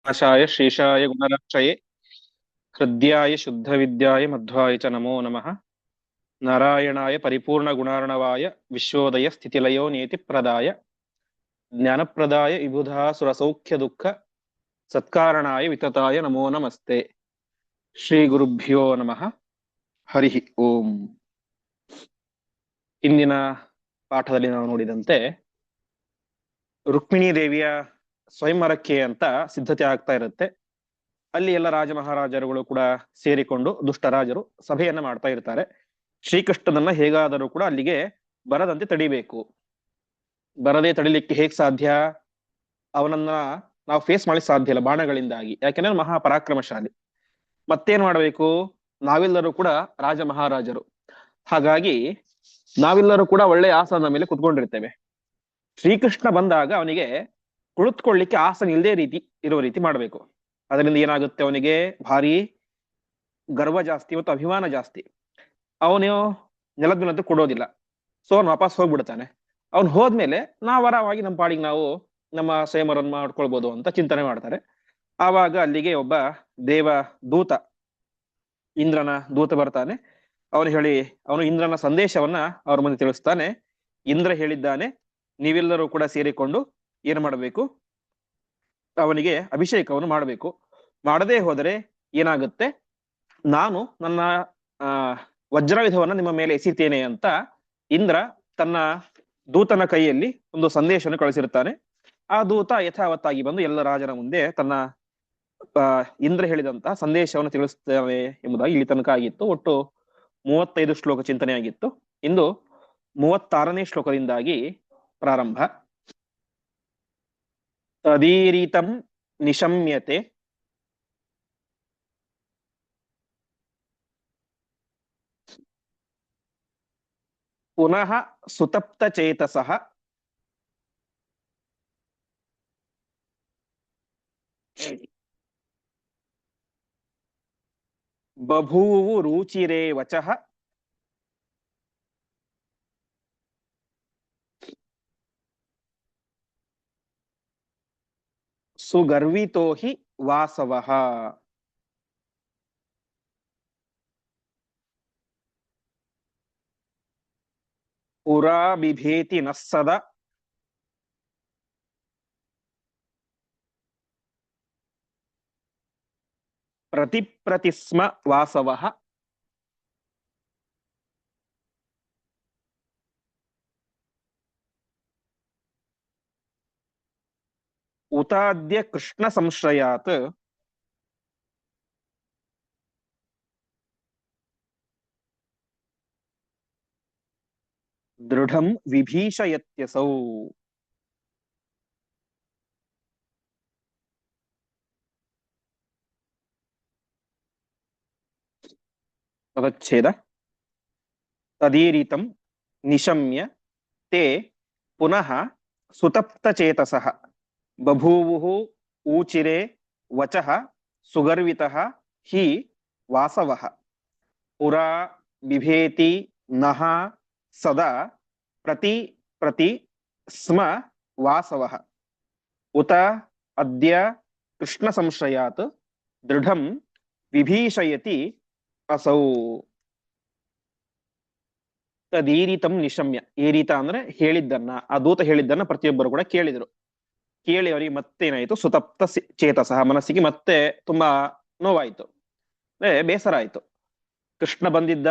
नाशाय शेषाय गुणराशये हृद्याय शुद्धविद्याय मध्वाय च नमो नमः। नारायणाय परिपूर्णगुणार्णवाय विश्वोदय स्थितिलयो नियतिप्रदाय ज्ञानप्रदाय विबुधासुरसौख्यदुःख सत्कारणाय वितताय नमो नमस्ते। ಶ್ರೀಗುರುಭ್ಯೋ ನಮಃ. ಹರಿ ಓಂ. ಇಂದಿನ ಪಾಠದಲ್ಲಿ ನಾವು ನೋಡಿದಂತೆ ರುಕ್ಮಿಣೀ ದೇವಿಯ ಸ್ವಯಂವರಕ್ಕೆ ಅಂತ ಸಿದ್ಧತೆ ಆಗ್ತಾ ಇರುತ್ತೆ. ಅಲ್ಲಿ ಎಲ್ಲ ರಾಜ ಮಹಾರಾಜರುಗಳು ಕೂಡ ಸೇರಿಕೊಂಡು ದುಷ್ಟರಾಜರು ಸಭೆಯನ್ನ ಮಾಡ್ತಾ ಇರ್ತಾರೆ. ಶ್ರೀಕೃಷ್ಣನನ್ನ ಹೇಗಾದರೂ ಕೂಡ ಅಲ್ಲಿಗೆ ಬರದಂತೆ ತಡಿಬೇಕು. ಬರದೇ ತಡಿಲಿಕ್ಕೆ ಹೇಗ್ ಸಾಧ್ಯ? ಅವನನ್ನ ನಾವು ಫೇಸ್ ಮಾಡಿ ಸಾಧ್ಯ ಇಲ್ಲ ಬಾಣಗಳಿಂದಾಗಿ, ಯಾಕೆಂದ್ರೆ ಮಹಾಪರಾಕ್ರಮಶಾಲಿ. ಮತ್ತೇನ್ ಮಾಡ್ಬೇಕು? ನಾವೆಲ್ಲರೂ ಕೂಡ ರಾಜ ಮಹಾರಾಜರು, ಹಾಗಾಗಿ ನಾವೆಲ್ಲರೂ ಕೂಡ ಒಳ್ಳೆ ಆಸನದ ಮೇಲೆ ಕುತ್ಕೊಂಡಿರ್ತೇವೆ. ಶ್ರೀಕೃಷ್ಣ ಬಂದಾಗ ಅವನಿಗೆ ಕುಳಿತುಕೊಳ್ಳಿಕ್ಕೆ ಆಸನ ಇಲ್ಲದೆ ಇರೋ ರೀತಿ ಮಾಡ್ಬೇಕು. ಅದರಿಂದ ಏನಾಗುತ್ತೆ, ಅವನಿಗೆ ಭಾರಿ ಗರ್ವ ಜಾಸ್ತಿ ಮತ್ತು ಅಭಿಮಾನ ಜಾಸ್ತಿ. ಅವನು ನೆಲದ ಮೇಲಂತೂ ಕೊಡೋದಿಲ್ಲ. ಸೊ ಅವ್ನು ವಾಪಸ್ ಹೋಗ್ಬಿಡ್ತಾನೆ. ಅವ್ನು ಹೋದ್ಮೇಲೆ ನಾವು ಆರಾಮಾಗಿ ನಮ್ಮ ಪಾಡಿಗೆ ನಾವು ನಮ್ಮ ಸ್ವಯಂವರನ್ನ ಮಾಡ್ಕೊಳ್ಬೋದು ಅಂತ ಚಿಂತನೆ ಮಾಡ್ತಾರೆ. ಆವಾಗ ಅಲ್ಲಿಗೆ ಒಬ್ಬ ದೇವ ದೂತ, ಇಂದ್ರನ ದೂತ ಬರ್ತಾನೆ. ಅವನು ಇಂದ್ರನ ಸಂದೇಶವನ್ನ ಅವ್ರ ಮುಂದೆ ತಿಳಿಸ್ತಾನೆ. ಇಂದ್ರ ಹೇಳಿದ್ದಾನೆ, ನೀವೆಲ್ಲರೂ ಕೂಡ ಸೇರಿಕೊಂಡು ಏನ್ ಮಾಡಬೇಕು, ಅವನಿಗೆ ಅಭಿಷೇಕವನ್ನು ಮಾಡಬೇಕು. ಮಾಡದೇ ಹೋದರೆ ಏನಾಗುತ್ತೆ, ನಾನು ನನ್ನ ವಜ್ರಾಯುಧವನ್ನ ನಿಮ್ಮ ಮೇಲೆ ಎಸಿತೇನೆ ಅಂತ ಇಂದ್ರ ತನ್ನ ದೂತನ ಕೈಯಲ್ಲಿ ಒಂದು ಸಂದೇಶವನ್ನು ಕಳಿಸಿರ್ತಾನೆ. ಆ ದೂತ ಯಥಾವತ್ತಾಗಿ ಬಂದು ಎಲ್ಲ ರಾಜನ ಮುಂದೆ ತನ್ನ ಇಂದ್ರ ಹೇಳಿದಂತಹ ಸಂದೇಶವನ್ನು ತಿಳಿಸ್ತೇವೆ ಎಂಬುದಾಗಿ ಇಲ್ಲಿ ತನಕ ಆಗಿತ್ತು. ಒಟ್ಟು 35 ಶ್ಲೋಕ ಚಿಂತನೆ ಆಗಿತ್ತು. ಇಂದು 36ನೇ ಶ್ಲೋಕದಿಂದಾಗಿ ಪ್ರಾರಂಭ. ತದೀರಿತಂ ನಿಶಮ್ಯತೆ ಪುನಃ ಸುತಪ್ತ ಚೇತಸಃ ಬಭೂವು ರುಚಿರೇ ವಚಃ ಸುಗರ್ವಿತೋ ಹಿ ವಾಸವಃ. ಪುರಾ ಬಿಭೇತಿ ನಃ ಸದಾ ಪ್ರತಿಸ್ಮ ವಾಸವಃ. ಉತಾದ್ಯ ಕೃಷ್ಣ ಸಂಶ್ರಯಾತ್ ದೃಢಂ ವಿಭೀಷಯತ್ಯಸೌ. ಪದಚ್ಛೇದ. ತದೀರಿತಂ ನಿಶಮ್ಯ ತೇ ಪುನಃ ಸುತಪ್ತಚೇತಸಃ ಬಭೂವುಃ ಊಚಿರೆ ವಚಃ ಸುಗರ್ವಿತಃ ಹಿ ವಾಸವಃ. ಪುರಾ ಬಿಭೇತಿ ನಃ ಸದಾ ಪ್ರತಿ ಸ್ಮ ವಾಸವಃ. ಉತ ಅದ್ಯ ಕೃಷ್ಣ ಸಂಶ್ರಯಾತ್ ದೃಢಂ ವಿಭೀಷಯತಿ ಅಸೌ. ತದೀರಿತಂ ನಿಶಮ್ಯ. ಏರಿತ ಅಂದ್ರೆ ಹೇಳಿದ್ದನ್ನ, ಆ ದೂತ ಹೇಳಿದ್ದನ್ನ ಪ್ರತಿಯೊಬ್ಬರು ಕೂಡ ಕೇಳಿದ್ರು. ಕೇಳಿ ಅವರಿಗೆ ಮತ್ತೇನಾಯ್ತು, ಸುತಪ್ತ ಚೇತಸಃ, ಮನಸ್ಸಿಗೆ ಮತ್ತೆ ತುಂಬಾ ನೋವಾಯ್ತು, ಬೇಸರ ಆಯ್ತು. ಕೃಷ್ಣ ಬಂದಿದ್ದ,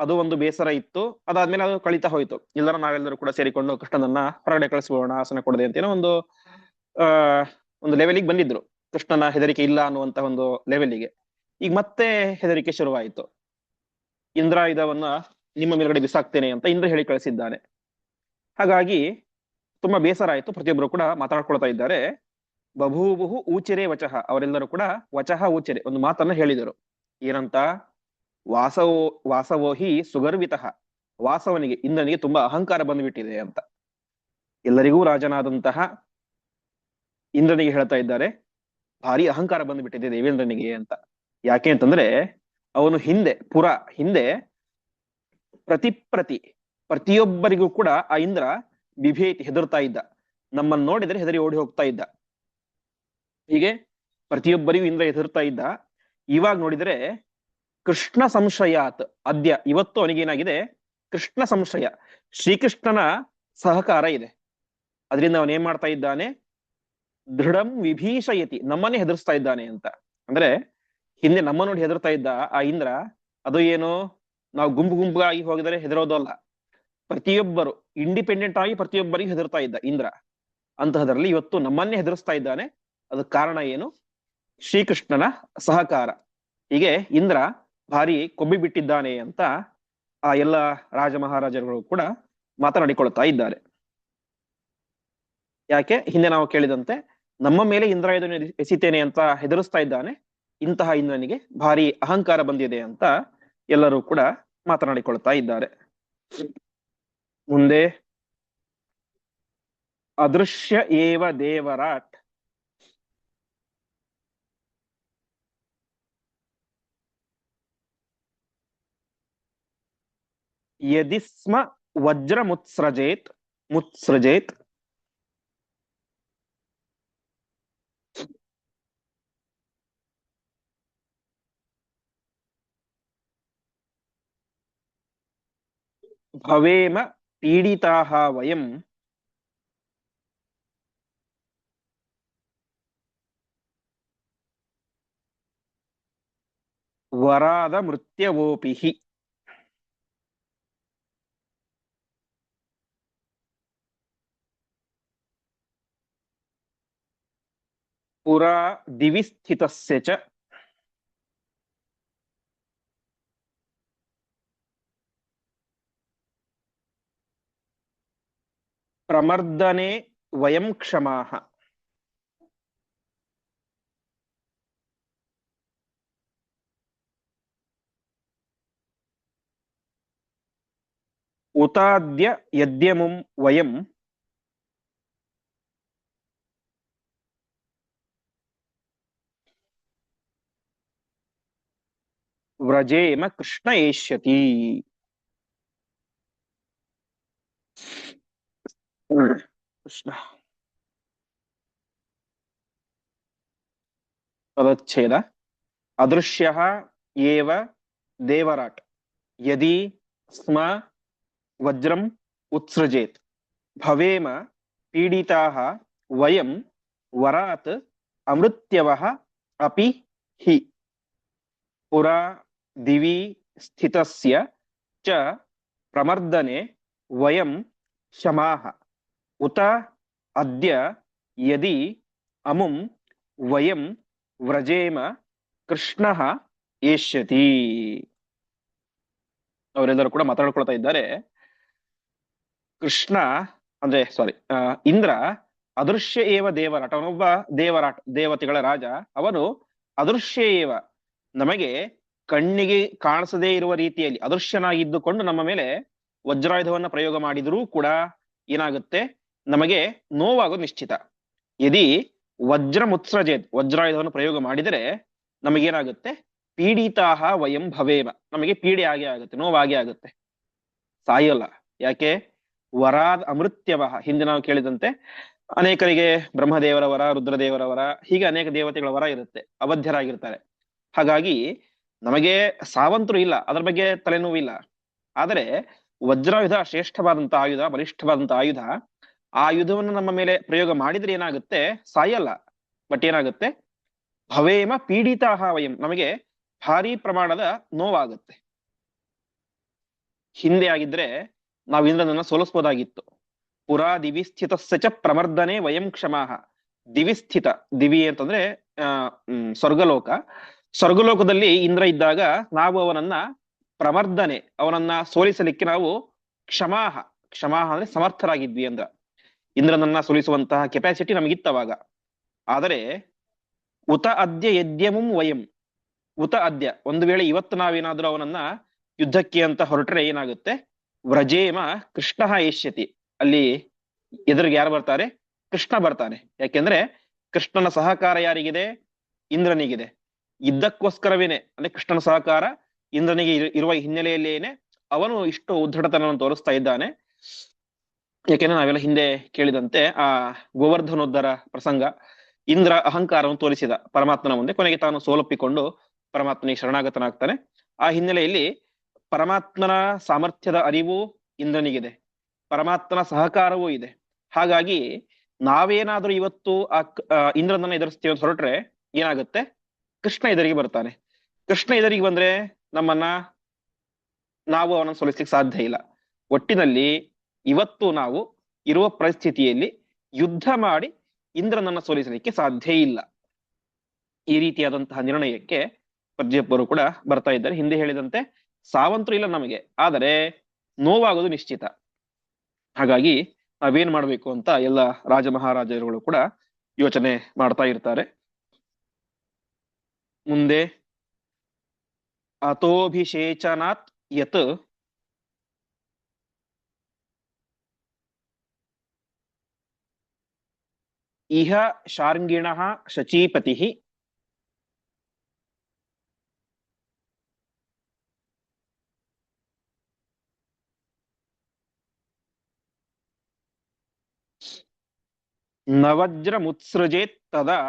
ಅದು ಒಂದು ಬೇಸರ ಇತ್ತು. ಅದಾದ್ಮೇಲೆ ಅದು ಕಳೀತಾ ಹೋಯ್ತು. ನಾವೆಲ್ಲರೂ ಕೂಡ ಸೇರಿಕೊಂಡು ಕೃಷ್ಣನನ್ನ ಹೊರಗಡೆ ಕಳಿಸ್ಬೋಣ ಆಸನ ಕೊಡದೆ ಅಂತೇನೋ ಒಂದು ಲೆವೆಲಿಗೆ ಬಂದಿದ್ರು. ಕೃಷ್ಣನ ಹೆದರಿಕೆ ಇಲ್ಲ ಅನ್ನುವಂತ ಒಂದು ಲೆವೆಲಿಗೆ. ಈಗ ಮತ್ತೆ ಹೆದರಿಕೆ ಶುರುವಾಯಿತು. ಇಂದ್ರಾಯುಧವನ್ನ ನಿಮ್ಮ ಮೇಲ್ಗಡೆ ಬಿಸಾಕ್ತೇನೆ ಅಂತ ಇಂದ್ರ ಹೇಳಿ ಕಳಿಸಿದ್ದಾನೆ. ಹಾಗಾಗಿ ತುಂಬಾ ಬೇಸರ ಆಯ್ತು. ಪ್ರತಿಯೊಬ್ಬರು ಕೂಡ ಮಾತಾಡ್ಕೊಳ್ತಾ ಇದ್ದಾರೆ. ಬಭೂವುಹು ಊಚಿರೆ ವಚಃ, ಅವರೆಲ್ಲರೂ ಕೂಡ ವಚಃ ಊಚಿರೆ, ಒಂದು ಮಾತನ್ನ ಹೇಳಿದರು. ಏನಂತ? ವಾಸವೋಹಿ ಸುಗರ್ವಿತಃ, ವಾಸವನಿಗೆ, ಇಂದ್ರನಿಗೆ ತುಂಬಾ ಅಹಂಕಾರ ಬಂದ್ಬಿಟ್ಟಿದೆ ಅಂತ. ಎಲ್ಲರಿಗೂ ರಾಜನಾದಂತಹ ಇಂದ್ರನಿಗೆ ಹೇಳ್ತಾ ಇದ್ದಾರೆ, ಭಾರಿ ಅಹಂಕಾರ ಬಂದ್ಬಿಟ್ಟಿದೆ ದೇವೇಂದ್ರನಿಗೆ ಅಂತ. ಯಾಕೆ ಅಂತಂದ್ರೆ ಅವನು ಹಿಂದೆ ಪ್ರತಿಯೊಬ್ಬರಿಗೂ ಕೂಡ ಆ ಇಂದ್ರ ಬಿಭೇತಿ, ಹೆದರ್ತಾ ಇದ್ದ. ನಮ್ಮನ್ನು ನೋಡಿದ್ರೆ ಹೆದರಿ ಓಡಿ ಹೋಗ್ತಾ ಇದ್ದ. ಹೀಗೆ ಪ್ರತಿಯೊಬ್ಬರಿಗೂ ಇಂದ್ರ ಹೆದರ್ತಾ ಇದ್ದ. ಇವಾಗ ನೋಡಿದ್ರೆ ಕೃಷ್ಣ ಸಂಶಯಾತ್ ಅದ್ಯ, ಇವತ್ತು ಅವನಿಗೇನಾಗಿದೆ, ಕೃಷ್ಣ ಸಂಶಯ, ಶ್ರೀಕೃಷ್ಣನ ಸಹಕಾರ ಇದೆ. ಅದರಿಂದ ಅವನ್ ಏನ್ ಮಾಡ್ತಾ ಇದ್ದಾನೆ, ದೃಢಂ ವಿಭೀಷಯತಿ, ನಮ್ಮನ್ನೇ ಹೆದರ್ಸ್ತಾ ಇದ್ದಾನೆ ಅಂತ. ಅಂದ್ರೆ ಹಿಂದೆ ನಮ್ಮ ನೋಡಿ ಹೆದರ್ತಾ ಇದ್ದ ಆ ಇಂದ್ರ, ಅದು ಏನು, ನಾವು ಗುಂಪುಗಾಗಿ ಹೋಗಿದರೆ ಹೆದರೋದು ಅಲ್ಲ, ಪ್ರತಿಯೊಬ್ಬರು ಇಂಡಿಪೆಂಡೆಂಟ್ ಆಗಿ ಪ್ರತಿಯೊಬ್ಬರಿಗೂ ಹೆದರ್ತಾ ಇದ್ದ ಇಂದ್ರ. ಅಂತಹದ್ರಲ್ಲಿ ಇವತ್ತು ನಮ್ಮನ್ನೇ ಹೆದರ್ಸ್ತಾ ಇದ್ದಾನೆ. ಅದಕ್ಕೆ ಕಾರಣ ಏನು, ಶ್ರೀಕೃಷ್ಣನ ಸಹಕಾರ. ಹೀಗೆ ಇಂದ್ರ ಭಾರಿ ಕೊಬ್ಬಿ ಬಿಟ್ಟಿದ್ದಾನೆ ಅಂತ ಆ ಎಲ್ಲ ರಾಜ ಮಹಾರಾಜರುಗಳು ಕೂಡ ಮಾತನಾಡಿಕೊಳ್ತಾ ಇದ್ದಾರೆ. ಯಾಕೆ, ಹಿಂದೆ ನಾವು ಕೇಳಿದಂತೆ ನಮ್ಮ ಮೇಲೆ ಇಂದ್ರಾಯುಧನ ಎಸಿತೇನೆ ಅಂತ ಹೆದರಿಸ್ತಾ ಇದ್ದಾನೆ. ಇಂತಹ ಇಂದ್ರನಿಗೆ ಭಾರಿ ಅಹಂಕಾರ ಬಂದಿದೆ ಅಂತ ಎಲ್ಲರೂ ಕೂಡ ಮಾತನಾಡಿಕೊಳ್ತಾ ಇದ್ದಾರೆ. ಮುಂದೆ ಅದೃಶ್ಯ ಏವ ದೇವರಾಟ್, ಯದಿ ಸ್ಮ ವಜ್ರ ಮುತ್ಸೃಜೇತ್ ಭವೇಮ ಪೀಡಿತಾಃ ವಯಂ ವರಾದ ಮೃತ್ಯವೋಪಿಹಿ. ಪುರಾ ದಿವಿ ಸ್ಥಿತಸ್ಯ ಚ ಪ್ರಮರ್ದನೆ ವಯಂ ಕ್ಷಮಾಃ. ಉತಾದ್ಯ ಯದ್ಯಮುಂ ವಯಂ ವ್ರಜೇಮ ಕೃಷ್ಣ ಏಷ್ಯತಿ. ಕೃಷ್ಣ ಪದಚ್ಛೇದ. ಅದೃಶ್ಯ ಏವ ದೇವರಾಟ್ ಯದಿ ಸ್ಮ ವಜ್ರಂ ಉತ್ಸೃಜೇತ್ ಭವೇಮ ಪೀಡಿತಾಃ ವಯಂ ವರಾತ್ ಅಮೃತ್ಯವಃ ಅಪಿ ಹಿ. ಪುರಾ ದಿವಿ ಸ್ಥಿತಸ್ಯ ಚ ಪ್ರಮರ್ದನೆ ವಯಂ ಶಮಾಃ. ಉತ ಅದ್ಯ ಯದಿ ಅಮುಂ ವಯಂ ವ್ರಜೇಮ ಕೃಷ್ಣಃ ಏಷ್ಯತಿ. ಅವರೆಲ್ಲರೂ ಕೂಡ ಮಾತಾಡ್ಕೊಳ್ತಾ ಇದ್ದಾರೆ. ಕೃಷ್ಣ ಅಂದ್ರೆ ಇಂದ್ರ ಅದೃಶ್ಯ ಏವ ದೇವರಾಟ್, ಅವನೊಬ್ಬ ದೇವರಾಟ್, ದೇವತೆಗಳ ರಾಜ. ಅವನು ಅದೃಶ್ಯ ಏವ, ನಮಗೆ ಕಣ್ಣಿಗೆ ಕಾಣಿಸದೇ ಇರುವ ರೀತಿಯಲ್ಲಿ ಅದೃಶ್ಯನಾಗಿದ್ದುಕೊಂಡು ನಮ್ಮ ಮೇಲೆ ವಜ್ರಾಯುಧವನ್ನ ಪ್ರಯೋಗ ಮಾಡಿದರೂ ಕೂಡ ಏನಾಗುತ್ತೆ, ನಮಗೆ ನೋವಾಗೋದು ನಿಶ್ಚಿತ. ಯದಿ ವಜ್ರ ಮುತ್ಸೃಜೇತ್, ವಜ್ರಾಯುಧವನ್ನು ಪ್ರಯೋಗ ಮಾಡಿದರೆ ನಮಗೇನಾಗುತ್ತೆ, ಪೀಡಿತಾಹ ವಯಂ ಭವೇಮ, ನಮಗೆ ಪೀಡೆ ಆಗೇ ಆಗುತ್ತೆ, ನೋವಾಗೇ ಆಗುತ್ತೆ, ಸಾಯಲ್ಲ. ಯಾಕೆ, ವರಾದ್ ಅಮೃತ್ಯವ, ಹಿಂದೆ ನಾವು ಕೇಳಿದಂತೆ ಅನೇಕರಿಗೆ ಬ್ರಹ್ಮದೇವರ ವರ, ರುದ್ರದೇವರ ವರ, ಹೀಗೆ ಅನೇಕ ದೇವತೆಗಳ ವರ ಇರುತ್ತೆ, ಅಬದ್ಧರಾಗಿರ್ತಾರೆ. ಹಾಗಾಗಿ ನಮಗೆ ಸಾವಂತರು ಇಲ್ಲ, ಅದರ ಬಗ್ಗೆ ತಲೆನೋವಿಲ್ಲ. ಆದರೆ ವಜ್ರಾಯುಧ ಶ್ರೇಷ್ಠವಾದಂತ ಆಯುಧ, ಬಲಿಷ್ಠವಾದಂತ ಆಯುಧ. ಆ ಆಯುಧವನ್ನು ನಮ್ಮ ಮೇಲೆ ಪ್ರಯೋಗ ಮಾಡಿದ್ರೆ ಏನಾಗುತ್ತೆ, ಸಾಯಲ್ಲ, ಬಟ್ ಏನಾಗುತ್ತೆ, ಭವೇಮ ಪೀಡಿತಾಹ ವಯಂ, ನಮಗೆ ಭಾರಿ ಪ್ರಮಾಣದ ನೋವಾಗುತ್ತೆ. ಹಿಂದೆ ಆಗಿದ್ರೆ ನಾವು ಇಂದ್ರನನ್ನ ಸೋಲಿಸ್ಬೋದಾಗಿತ್ತು. ಪುರಾ ದಿವಿಸ್ಥಿತಸ್ಯ ಚ ಪ್ರಮರ್ದನೆ ವಯಂ ಕ್ಷಮಾಹ. ದಿವಿಸ್ಥಿತ, ದಿವಿ ಅಂತಂದ್ರೆ ಸ್ವರ್ಗಲೋಕ. ಸ್ವರ್ಗಲೋಕದಲ್ಲಿ ಇಂದ್ರ ಇದ್ದಾಗ ನಾವು ಅವನನ್ನ ಪ್ರಮರ್ದನೆ, ಅವನನ್ನ ಸೋಲಿಸಲಿಕ್ಕೆ ನಾವು ಕ್ಷಮಾಹ ಅಂದ್ರೆ ಸಮರ್ಥರಾಗಿದ್ವಿ ಅಂದ್ರ. ಇಂದ್ರನನ್ನ ಸೋಲಿಸುವಂತಹ ಕೆಪಾಸಿಟಿ ನಮಗಿತ್ತವಾಗ. ಆದರೆ ಉತ ಅದ್ಯ ಯದ್ಯಮುಂ ವಯಂ, ಉತ ಅದ್ಯ, ಒಂದು ವೇಳೆ ಇವತ್ತು ನಾವೇನಾದ್ರೂ ಅವನನ್ನ ಯುದ್ಧಕ್ಕೆ ಅಂತ ಹೊರಟ್ರೆ ಏನಾಗುತ್ತೆ, ವ್ರಜೇಮ ಕೃಷ್ಣ ಏಷ್ಯತಿ, ಅಲ್ಲಿ ಎದುರಿಗೆ ಯಾರು ಬರ್ತಾರೆ, ಕೃಷ್ಣ ಬರ್ತಾನೆ. ಯಾಕೆಂದ್ರೆ ಕೃಷ್ಣನ ಸಹಕಾರ ಯಾರಿಗಿದೆ, ಇಂದ್ರನಿಗಿದೆ. ಇದ್ದಕ್ಕೋಸ್ಕರವೇನೆ, ಅಂದ್ರೆ ಕೃಷ್ಣನ ಸಹಕಾರ ಇಂದ್ರನಿಗೆ ಇರುವ ಹಿನ್ನೆಲೆಯಲ್ಲೇನೆ ಅವನು ಇಷ್ಟು ಉದ್ಧಟತನವನ್ನು ತೋರಿಸ್ತಾ ಇದ್ದಾನೆ. ಯಾಕೆಂದ್ರೆ ನಾವೆಲ್ಲ ಹಿಂದೆ ಕೇಳಿದಂತೆ ಆ ಗೋವರ್ಧನೋದ್ಧರ ಪ್ರಸಂಗ, ಇಂದ್ರ ಅಹಂಕಾರವನ್ನು ತೋರಿಸಿದ ಪರಮಾತ್ಮನ ಮುಂದೆ, ಕೊನೆಗೆ ತಾನು ಸೋಲೊಪ್ಪಿಕೊಂಡು ಪರಮಾತ್ಮನಿಗೆ ಶರಣಾಗತನಾಗ್ತಾನೆ. ಆ ಹಿನ್ನೆಲೆಯಲ್ಲಿ ಪರಮಾತ್ಮನ ಸಾಮರ್ಥ್ಯದ ಅರಿವು ಇಂದ್ರನಿಗಿದೆ, ಪರಮಾತ್ಮನ ಸಹಕಾರವೂ ಇದೆ. ಹಾಗಾಗಿ ನಾವೇನಾದ್ರೂ ಇವತ್ತು ಇಂದ್ರನನ್ನ ಎದುರಿಸ್ತೀವಿ ಅಂತ ಹೊರಟ್ರೆ ಏನಾಗುತ್ತೆ, ಕೃಷ್ಣ ಎದುರಿಗೆ ಬರ್ತಾನೆ. ಕೃಷ್ಣ ಎದುರಿಗೆ ಬಂದ್ರೆ ನಾವು ಅವನನ್ನು ಸೋಲಿಸ್ಲಿಕ್ಕೆ ಸಾಧ್ಯ ಇಲ್ಲ. ಒಟ್ಟಿನಲ್ಲಿ ಇವತ್ತು ನಾವು ಇರುವ ಪರಿಸ್ಥಿತಿಯಲ್ಲಿ ಯುದ್ಧ ಮಾಡಿ ಇಂದ್ರನನ್ನ ಸೋಲಿಸಲಿಕ್ಕೆ ಸಾಧ್ಯ ಇಲ್ಲ. ಈ ರೀತಿಯಾದಂತಹ ನಿರ್ಣಯಕ್ಕೆ ಪ್ರತಿಯೊಬ್ಬರು ಕೂಡ ಬರ್ತಾ ಇದ್ದಾರೆ. ಹಿಂದೆ ಹೇಳಿದಂತೆ ಸಾವಂತರು ಇಲ್ಲ ನಮಗೆ, ಆದರೆ ನೋವಾಗೋದು ನಿಶ್ಚಿತ. ಹಾಗಾಗಿ ನಾವೇನ್ ಮಾಡ್ಬೇಕು ಅಂತ ಎಲ್ಲ ರಾಜ ಮಹಾರಾಜರುಗಳು ಕೂಡ ಯೋಚನೆ ಮಾಡ್ತಾ ಇರ್ತಾರೆ. ಮುಂದೆ ಅತೋಭಿಷೇಚನಾತ್ ಯತ್ ಇಹ ಶಾರ್ಂಗಿಣಃ ಶಚೀಪತಿ ನವಜ್ರಮುತ್ಸೃಜೇತ್ ತದಾ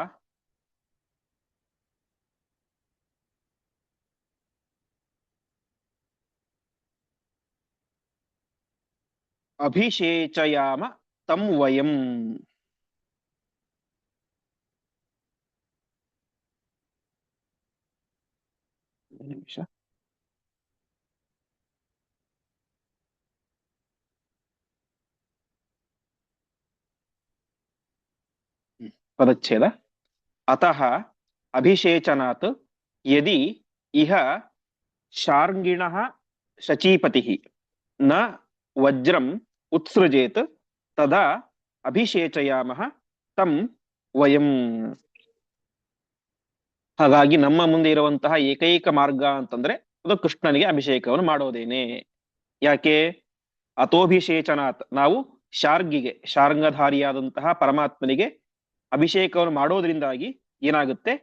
ಅಭಿಷೇಚಯಾಮ ತಂ ವಯಂ. ನಿಮಿಷ. ಪದಚ್ಛೇದ. ಅತಃ ಅಭಿಷೇಚನಾತ್ ಯದಿ ಇಹ ಶಾರ್ಂಗಿಣಃ ಶಚೀಪತಿ ನ ವಜ್ರಂ ಉತ್ಸೃಜೇತ್ ತದಾ ಅಭಿಷೇಚಯಾಮಃ ತಂ ವಯಂ. ಹಾಗಾಗಿ ನಮ್ಮ ಮುಂದೆ ಇರುವಂತಹ ಏಕೈಕ ಮಾರ್ಗ ಅಂತಂದ್ರೆ ಅದು ಕೃಷ್ಣನಿಗೆ ಅಭಿಷೇಕವನ್ನು ಮಾಡೋದೇನೆ. ಯಾಕೆ? ಅತೋಭಿಷೇಚನಾತ್, ನಾವು ಶಾರ್ಂಗಧಾರಿಯಾದಂತಹ ಪರಮಾತ್ಮನಿಗೆ ಅಭಿಷೇಕವನ್ನು ಮಾಡೋದ್ರಿಂದಾಗಿ ಏನಾಗುತ್ತೆ,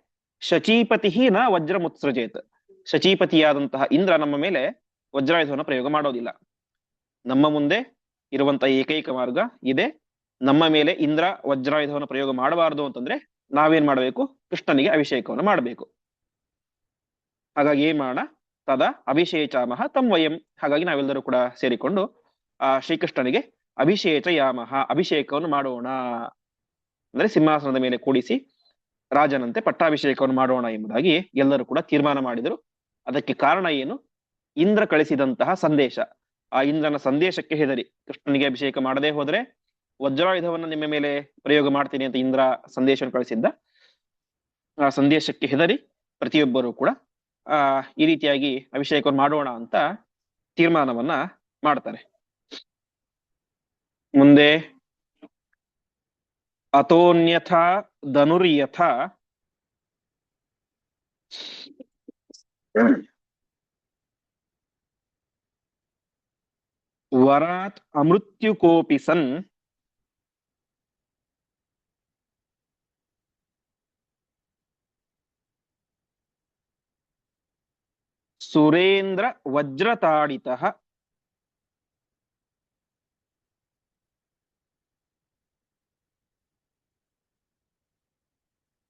ಶಚೀಪತಿ ನ ವಜ್ರ ಮುತ್ಸೃಜೇತ್, ಶಚೀಪತಿಯಾದಂತಹ ಇಂದ್ರ ನಮ್ಮ ಮೇಲೆ ವಜ್ರಾಯುಧವನ್ನು ಪ್ರಯೋಗ ಮಾಡೋದಿಲ್ಲ. ನಮ್ಮ ಮುಂದೆ ಇರುವಂತಹ ಏಕೈಕ ಮಾರ್ಗ ಇದೆ. ನಮ್ಮ ಮೇಲೆ ಇಂದ್ರ ವಜ್ರಾಯುಧವನ್ನು ಪ್ರಯೋಗ ಮಾಡಬಾರದು ಅಂತಂದ್ರೆ ನಾವೇನ್ ಮಾಡ್ಬೇಕು, ಕೃಷ್ಣನಿಗೆ ಅಭಿಷೇಕವನ್ನು ಮಾಡಬೇಕು. ಹಾಗಾಗಿ ಏನ್ ಮಾಡೋಣ, ತದಾ ಅಭಿಷೇಚಾಮಹ ತಂ ವಯಂ. ಹಾಗಾಗಿ ನಾವೆಲ್ಲರೂ ಕೂಡ ಸೇರಿಕೊಂಡು ಆ ಶ್ರೀಕೃಷ್ಣನಿಗೆ ಅಭಿಷೇಚಯಾಮಹ, ಅಭಿಷೇಕವನ್ನು ಮಾಡೋಣ. ಅಂದ್ರೆ ಸಿಂಹಾಸನದ ಮೇಲೆ ಕೂಡಿಸಿ ರಾಜನಂತೆ ಪಟ್ಟಾಭಿಷೇಕವನ್ನು ಮಾಡೋಣ ಎಂಬುದಾಗಿ ಎಲ್ಲರೂ ಕೂಡ ತೀರ್ಮಾನ ಮಾಡಿದರು. ಅದಕ್ಕೆ ಕಾರಣ ಏನು? ಇಂದ್ರ ಕಳಿಸಿದಂತಹ ಸಂದೇಶ. ಆ ಇಂದ್ರನ ಸಂದೇಶಕ್ಕೆ ಹೆದರಿ ಕೃಷ್ಣನಿಗೆ ಅಭಿಷೇಕ ಮಾಡದೆ ಹೋದ್ರೆ ವಜ್ರಾಯುಧವನ್ನ ನಿಮ್ಮ ಮೇಲೆ ಪ್ರಯೋಗ ಮಾಡ್ತೀನಿ ಅಂತ ಇಂದ್ರ ಸಂದೇಶವನ್ನು ಕಳಿಸಿದ್ದ. ಆ ಸಂದೇಶಕ್ಕೆ ಹೆದರಿ ಪ್ರತಿಯೊಬ್ಬರು ಕೂಡ ಈ ರೀತಿಯಾಗಿ ಅಭಿಷೇಕವನ್ನು ಮಾಡೋಣ ಅಂತ ತೀರ್ಮಾನವನ್ನ ಮಾಡ್ತಾರೆ. ಮುಂದೆ ಅತೋನ್ಯಥ ಧನುರ್ಯಥ ವರಾತ್ ಅಮೃತ್ಯುಕೋಪಿ ಸನ್ ಸುರೇಂದ್ರ ವಜ್ರತಾಡಿತಃ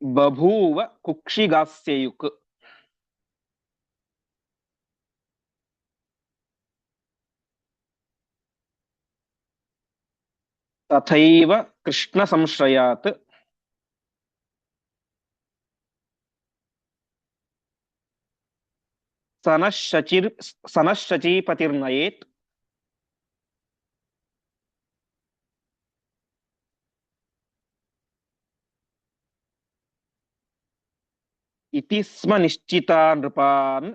ಬಭೂವ ಕುಕ್ಷಿಗಾಸ್ಯಯುಕ್. ತಥೈವ ಕೃಷ್ಣ ಸಂಶ್ರಯಾತ್ ಸನಃಶಚೀಪತಿರ್ನಯೇತ್ ಇತಿ ಸ್ಮ ನಿಶ್ಚಿತಾ ನೃಪಾನ್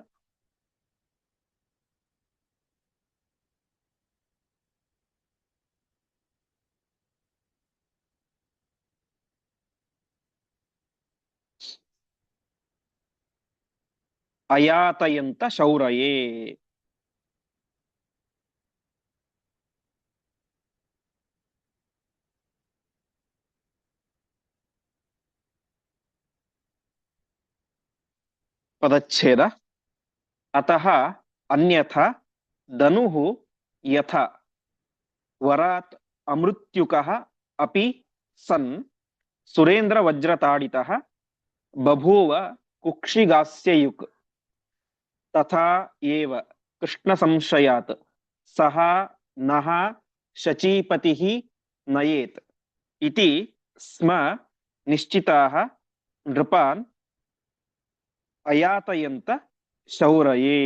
ಅಯಾತಯಂತ ಶೌರಯೇ. ಪದಚ್ಛೇದ. ಅತಃ ಅನ್ಯಥ ಧನುಃ ಯಥ ವರಾತ್ ಅಮೃತ್ಯುಕಃ ಅಪಿ ಸನ್ ಸುರೇಂದ್ರ ವಜ್ರತಾಡಿತಃ ಬಭೂವ ಕುಕ್ಷಿಗಾಸ್ಯಯುಕ್ ತಥಾ ಏವ ಕೃಷ್ಣ ಸಂಶಯಾತ್ ಸಹ ನಹ ಶಚೀಪತಿಃ ನಯೇತ್ ಇತಿ ಸ್ಮ ನಿಶ್ಚಿತಾಃ ನೃಪಾನ್ ಅಯಾತಯಂತ ಶೌರಯೇ.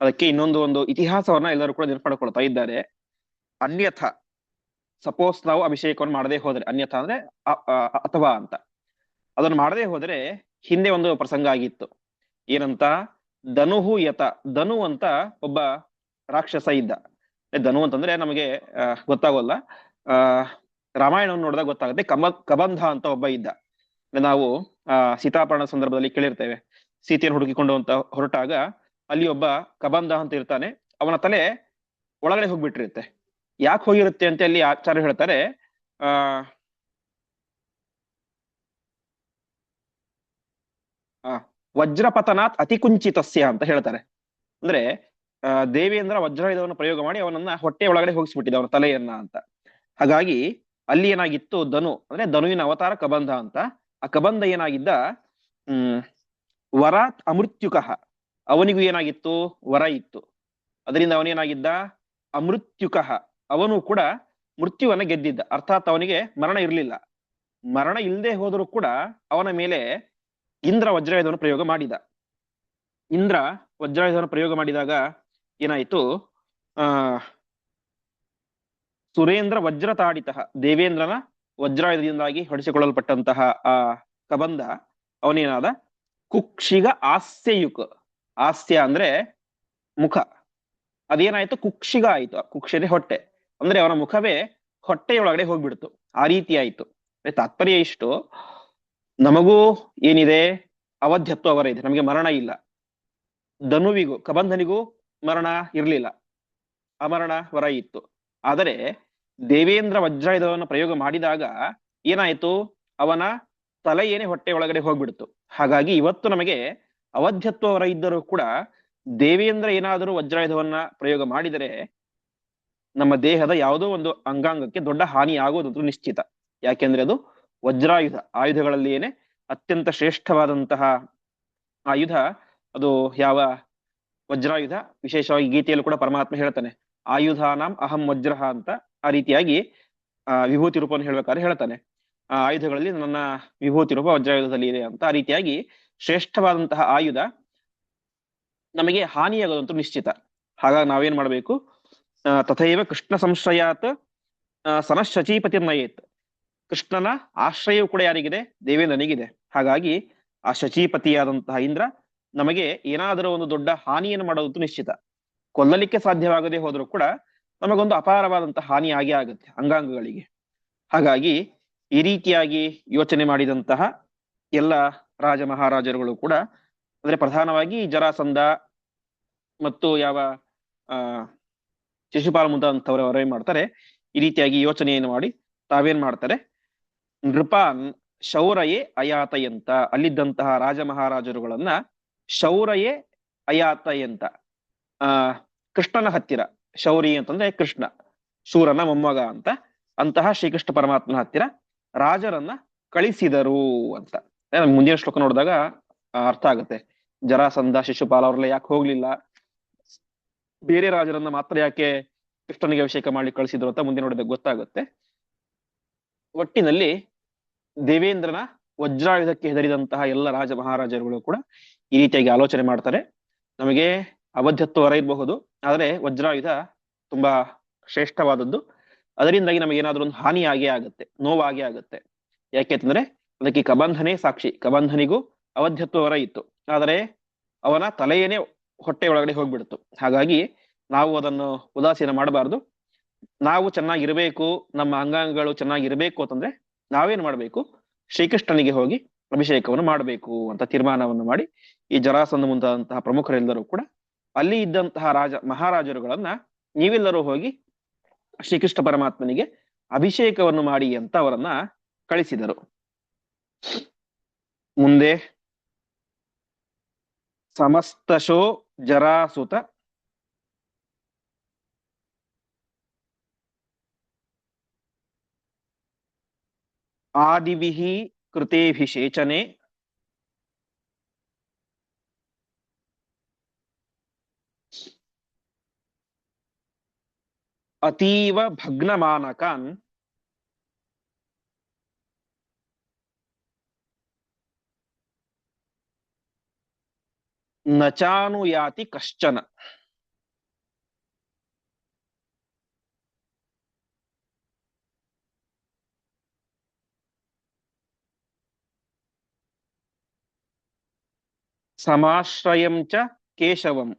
ಅದಕ್ಕೆ ಒಂದು ಇತಿಹಾಸವನ್ನ ಎಲ್ಲರೂ ಕೂಡ ನೆನಪಡ್ಕೊಳ್ತಾ ಇದ್ದಾರೆ. ಅನ್ಯಥ ಸಪೋಸ್ ನಾವು ಅಭಿಷೇಕವನ್ನು ಮಾಡದೇ ಹೋದ್ರೆ, ಅನ್ಯಥ ಅಂದ್ರೆ ಅಥವಾ ಅಂತ, ಅದನ್ನು ಮಾಡದೇ ಹೋದ್ರೆ ಹಿಂದೆ ಒಂದು ಪ್ರಸಂಗ ಆಗಿತ್ತು. ಏನಂತ? ಧನುಹು ಯತ, ಧನು ಅಂತ ಒಬ್ಬ ರಾಕ್ಷಸ ಇದ್ದ. ಧನು ಅಂತಂದ್ರೆ ನಮಗೆ ಗೊತ್ತಾಗೋಲ್ಲ, ರಾಮಾಯಣವನ್ನು ನೋಡಿದಾಗ ಗೊತ್ತಾಗುತ್ತೆ. ಕಬಂಧ ಅಂತ ಒಬ್ಬ ಇದ್ದ. ನಾವು ಸೀತಾಪರಣ ಸಂದರ್ಭದಲ್ಲಿ ಕೇಳಿರ್ತೇವೆ, ಸೀತೆಯನ್ನು ಹುಡುಕಿಕೊಂಡು ಅಂತ ಹೊರಟಾಗ ಅಲ್ಲಿ ಒಬ್ಬ ಕಬಂಧ ಅಂತ ಇರ್ತಾನೆ. ಅವನ ತಲೆ ಒಳಗಡೆ ಹೋಗ್ಬಿಟ್ಟಿರುತ್ತೆ. ಯಾಕೆ ಹೋಗಿರುತ್ತೆ ಅಂತ ಅಲ್ಲಿ ಆಚಾರ್ಯ ಹೇಳ್ತಾರೆ, ವಜ್ರಪತನಾತ್ ಅತಿಕುಂಚಿತಸ್ಯ ಅಂತ ಹೇಳ್ತಾರೆ. ಅಂದ್ರೆ ದೇವೇಂದ್ರ ವಜ್ರಾಯುಧವನ್ನು ಪ್ರಯೋಗ ಮಾಡಿ ಅವನನ್ನ ಹೊಟ್ಟೆ ಒಳಗಡೆ ಹೋಗಿಸ್ಬಿಟ್ಟಿದ್ದ ಅವನ ತಲೆಯನ್ನ ಅಂತ. ಹಾಗಾಗಿ ಅಲ್ಲಿ ಏನಾಗಿತ್ತು, ಧನು ಅಂದ್ರೆ ಧನುವಿನ ಅವತಾರ ಕಬಂಧ ಅಂತ. ಆ ಕಬಂಧ ಏನಾಗಿದ್ದ, ವರಾತ್ ಅಮೃತ್ಯುಕಃ, ಅವನಿಗೂ ಏನಾಗಿತ್ತು, ವರ ಇತ್ತು. ಅದರಿಂದ ಅವನೇನಾಗಿದ್ದ, ಅಮೃತ್ಯುಕಃ, ಅವನು ಕೂಡ ಮೃತ್ಯುವನ್ನ ಗೆದ್ದಿದ್ದ. ಅರ್ಥಾತ್ ಅವನಿಗೆ ಮರಣ ಇರಲಿಲ್ಲ. ಮರಣ ಇಲ್ಲದೆ ಹೋದರೂ ಕೂಡ ಅವನ ಮೇಲೆ ಇಂದ್ರ ವಜ್ರಾಯುಧವನ್ನು ಪ್ರಯೋಗ ಮಾಡಿದ. ಇಂದ್ರ ವಜ್ರಾಯುಧವನ್ನು ಪ್ರಯೋಗ ಮಾಡಿದಾಗ ಏನಾಯಿತು, ಸುರೇಂದ್ರ ವಜ್ರತಾಡಿತ, ದೇವೇಂದ್ರನ ವಜ್ರಾಯುಧದಿಂದಾಗಿ ಹೊಡೆಸಿಕೊಳ್ಳಲ್ಪಟ್ಟಂತಹ ಆ ಕಬಂಧ ಅವನೇನಾದ, ಕುಕ್ಷಿಗ ಆಸ್ಯಯುಕ್, ಆಸ್ಯ ಅಂದ್ರೆ ಮುಖ, ಅದೇನಾಯ್ತು ಕುಕ್ಷಿಗ ಆಯ್ತು. ಕುಕ್ಷಿದೆ ಹೊಟ್ಟೆ, ಅಂದ್ರೆ ಅವನ ಮುಖವೇ ಹೊಟ್ಟೆಯೊಳಗಡೆ ಹೋಗ್ಬಿಡ್ತು. ಆ ರೀತಿ ಆಯ್ತು. ತಾತ್ಪರ್ಯ ಇಷ್ಟು, ನಮಗೂ ಏನಿದೆ, ಅವಧ್ಯತ್ವ ವರ ಇದೆ, ನಮಗೆ ಮರಣ ಇಲ್ಲ. ಧನುವಿಗೂ ಕಬಂಧನಿಗೂ ಮರಣ ಇರ್ಲಿಲ್ಲ, ಅಮರಣ ವರ ಇತ್ತು. ಆದರೆ ದೇವೇಂದ್ರ ವಜ್ರಾಯುಧವನ್ನು ಪ್ರಯೋಗ ಮಾಡಿದಾಗ ಏನಾಯ್ತು, ಅವನ ತಲೆ ಏನೇ ಹೊಟ್ಟೆ ಒಳಗಡೆ ಹೋಗ್ಬಿಡ್ತು. ಹಾಗಾಗಿ ಇವತ್ತು ನಮಗೆ ಅವಧ್ಯತ್ವ ವರ ಇದ್ದರೂ ಕೂಡ ದೇವೇಂದ್ರ ಏನಾದರೂ ವಜ್ರಾಯುಧವನ್ನ ಪ್ರಯೋಗ ಮಾಡಿದರೆ ನಮ್ಮ ದೇಹದ ಯಾವುದೋ ಒಂದು ಅಂಗಾಂಗಕ್ಕೆ ದೊಡ್ಡ ಹಾನಿ ಆಗೋದಂತೂ ನಿಶ್ಚಿತ. ಯಾಕೆಂದ್ರೆ ಅದು ವಜ್ರಾಯುಧ, ಆಯುಧಗಳಲ್ಲಿ ಏನೇ ಅತ್ಯಂತ ಶ್ರೇಷ್ಠವಾದಂತಹ ಆಯುಧ ಅದು ಯಾವ ವಜ್ರಾಯುಧ. ವಿಶೇಷವಾಗಿ ಗೀತೆಯಲ್ಲೂ ಕೂಡ ಪರಮಾತ್ಮ ಹೇಳ್ತಾನೆ, ಆಯುಧಾನಾಂ ಅಹಂ ವಜ್ರಹ ಅಂತ. ಆ ರೀತಿಯಾಗಿ ವಿಭೂತಿ ರೂಪವನ್ನು ಹೇಳ್ಬೇಕಾದ್ರೆ ಹೇಳ್ತಾನೆ, ಆ ಆಯುಧಗಳಲ್ಲಿ ನನ್ನ ವಿಭೂತಿ ರೂಪ ವಜ್ರಾಯುಧದಲ್ಲಿ ಇದೆ ಅಂತ. ಆ ರೀತಿಯಾಗಿ ಶ್ರೇಷ್ಠವಾದಂತಹ ಆಯುಧ ನಮಗೆ ಹಾನಿಯಾಗೋದಂತೂ ನಿಶ್ಚಿತ. ಹಾಗಾಗಿ ನಾವೇನ್ ಮಾಡ್ಬೇಕು, ತಥೈವ ಕೃಷ್ಣ ಸಂಶಯಾತ್ ಸನಃ ಶಚೀಪತಿ ನಯೇತ್. ಕೃಷ್ಣನ ಆಶ್ರಯವು ಕೂಡ ಯಾರಿಗಿದೆ, ದೇವೇಂದ್ರನಿಗಿದೆ. ಹಾಗಾಗಿ ಆ ಶಚೀಪತಿಯಾದಂತಹ ಇಂದ್ರ ನಮಗೆ ಏನಾದರೂ ಒಂದು ದೊಡ್ಡ ಹಾನಿಯನ್ನು ಮಾಡೋದಂತೂ ನಿಶ್ಚಿತ. ಕೊಲ್ಲಲಿಕ್ಕೆ ಸಾಧ್ಯವಾಗದೆ ಹೋದರೂ ಕೂಡ ನಮಗೊಂದು ಅಪಾರವಾದಂತಹ ಹಾನಿ ಆಗೇ ಆಗುತ್ತೆ ಅಂಗಾಂಗಗಳಿಗೆ. ಹಾಗಾಗಿ ಈ ರೀತಿಯಾಗಿ ಯೋಚನೆ ಮಾಡಿದಂತಹ ಎಲ್ಲ ರಾಜ ಮಹಾರಾಜರುಗಳು ಕೂಡ, ಅಂದ್ರೆ ಪ್ರಧಾನವಾಗಿ ಜರಾಸಂಧ ಮತ್ತು ಯಾವ ಶಿಶುಪಾಲ ಮುಂತಾದಂಥವ್ರು ಅವರೇನ್ ಮಾಡ್ತಾರೆ, ಈ ರೀತಿಯಾಗಿ ಯೋಚನೆಯನ್ನು ಮಾಡಿ ತಾವೇನ್ ಮಾಡ್ತಾರೆ, ನೃಪಾನ್ ಶೌರಯೇ ಅಯಾತಯಂತ, ಅಲ್ಲಿದ್ದಂತಹ ರಾಜ ಮಹಾರಾಜರುಗಳನ್ನ ಶೌರಯೇ ಅಯಾತಯಂತ, ಕೃಷ್ಣನ ಹತ್ತಿರ, ಶೌರಿ ಅಂತಂದ್ರೆ ಕೃಷ್ಣ, ಶೂರನ ಮೊಮ್ಮಗ ಅಂತ, ಅಂತಹ ಶ್ರೀಕೃಷ್ಣ ಪರಮಾತ್ಮನ ಹತ್ತಿರ ರಾಜರನ್ನ ಕಳಿಸಿದರು ಅಂತ. ಮುಂದಿನ ಶ್ಲೋಕ ನೋಡಿದಾಗ ಅರ್ಥ ಆಗುತ್ತೆ, ಜರಾಸಂಧ ಶಿಶುಪಾಲ ಅವರೆಲ್ಲ ಯಾಕೆ ಹೋಗ್ಲಿಲ್ಲ, ಬೇರೆ ರಾಜರನ್ನ ಮಾತ್ರ ಯಾಕೆ ಕೃಷ್ಣನಿಗೆ ಅಭಿಷೇಕ ಮಾಡಿ ಕಳಿಸಿದ್ರು ಅಂತ ಮುಂದೆ ನೋಡಿದಾಗ ಗೊತ್ತಾಗುತ್ತೆ. ಒಟ್ಟಿನಲ್ಲಿ ದೇವೇಂದ್ರನ ವಜ್ರಾಯುಧಕ್ಕೆ ಹೆದರಿದಂತಹ ಎಲ್ಲ ರಾಜ ಮಹಾರಾಜರುಗಳು ಕೂಡ ಈ ರೀತಿಯಾಗಿ ಆಲೋಚನೆ ಮಾಡ್ತಾರೆ. ನಮಗೆ ಅವಧ್ಯತ್ವ ವರ ಇರಬಹುದು, ಆದರೆ ವಜ್ರಾಯುಧ ತುಂಬಾ ಶ್ರೇಷ್ಠವಾದದ್ದು. ಅದರಿಂದಾಗಿ ನಮಗೆ ಏನಾದ್ರೂ ಒಂದು ಹಾನಿ ಆಗೇ ಆಗುತ್ತೆ, ನೋವಾಗೇ ಆಗುತ್ತೆ. ಯಾಕೆಂತಂದ್ರೆ ಅದಕ್ಕೆ ಕಬಂಧನೇ ಸಾಕ್ಷಿ. ಕಬಂಧನಿಗೂ ಅವಧ್ಯತ್ವ ವರ ಇತ್ತು, ಆದರೆ ಅವನ ತಲೆಯೇನೆ ಹೊಟ್ಟೆ ಒಳಗಡೆ ಹೋಗ್ಬಿಡ್ತು. ಹಾಗಾಗಿ ನಾವು ಅದನ್ನು ಉದಾಸೀನ ಮಾಡಬಾರ್ದು. ನಾವು ಚೆನ್ನಾಗಿರ್ಬೇಕು, ನಮ್ಮ ಅಂಗಾಂಗಗಳು ಚೆನ್ನಾಗಿರ್ಬೇಕು ಅಂತಂದ್ರೆ ನಾವೇನ್ ಮಾಡ್ಬೇಕು, ಶ್ರೀಕೃಷ್ಣನಿಗೆ ಹೋಗಿ ಅಭಿಷೇಕವನ್ನು ಮಾಡಬೇಕು ಅಂತ ತೀರ್ಮಾನವನ್ನು ಮಾಡಿ ಈ ಜರಾಸಂಧ ಮುಂತಾದಂತಹ ಪ್ರಮುಖರೆಲ್ಲರೂ ಕೂಡ ಅಲ್ಲಿ ಇದ್ದಂತಹ ಮಹಾರಾಜರುಗಳನ್ನ ನೀವೆಲ್ಲರೂ ಹೋಗಿ ಶ್ರೀಕೃಷ್ಣ ಪರಮಾತ್ಮನಿಗೆ ಅಭಿಷೇಕವನ್ನು ಮಾಡಿ ಅಂತ ಅವರನ್ನ ಕಳಿಸಿದರು. ಮುಂದೆ ಸಮಸ್ತಶೋ ಜರಾಸುತ ಆದಿಭಿಃ ಕೃತೇಭಿಷೇಚನೆ ಅತೀವ ಭಗ್ನಮಾನಕಾನ್ ನ ಚಾನುಯಾತಿ ಕಶ್ಚನ. ಸಮಾಶ್ರಯಂ ಚ ಕೇಶವಂ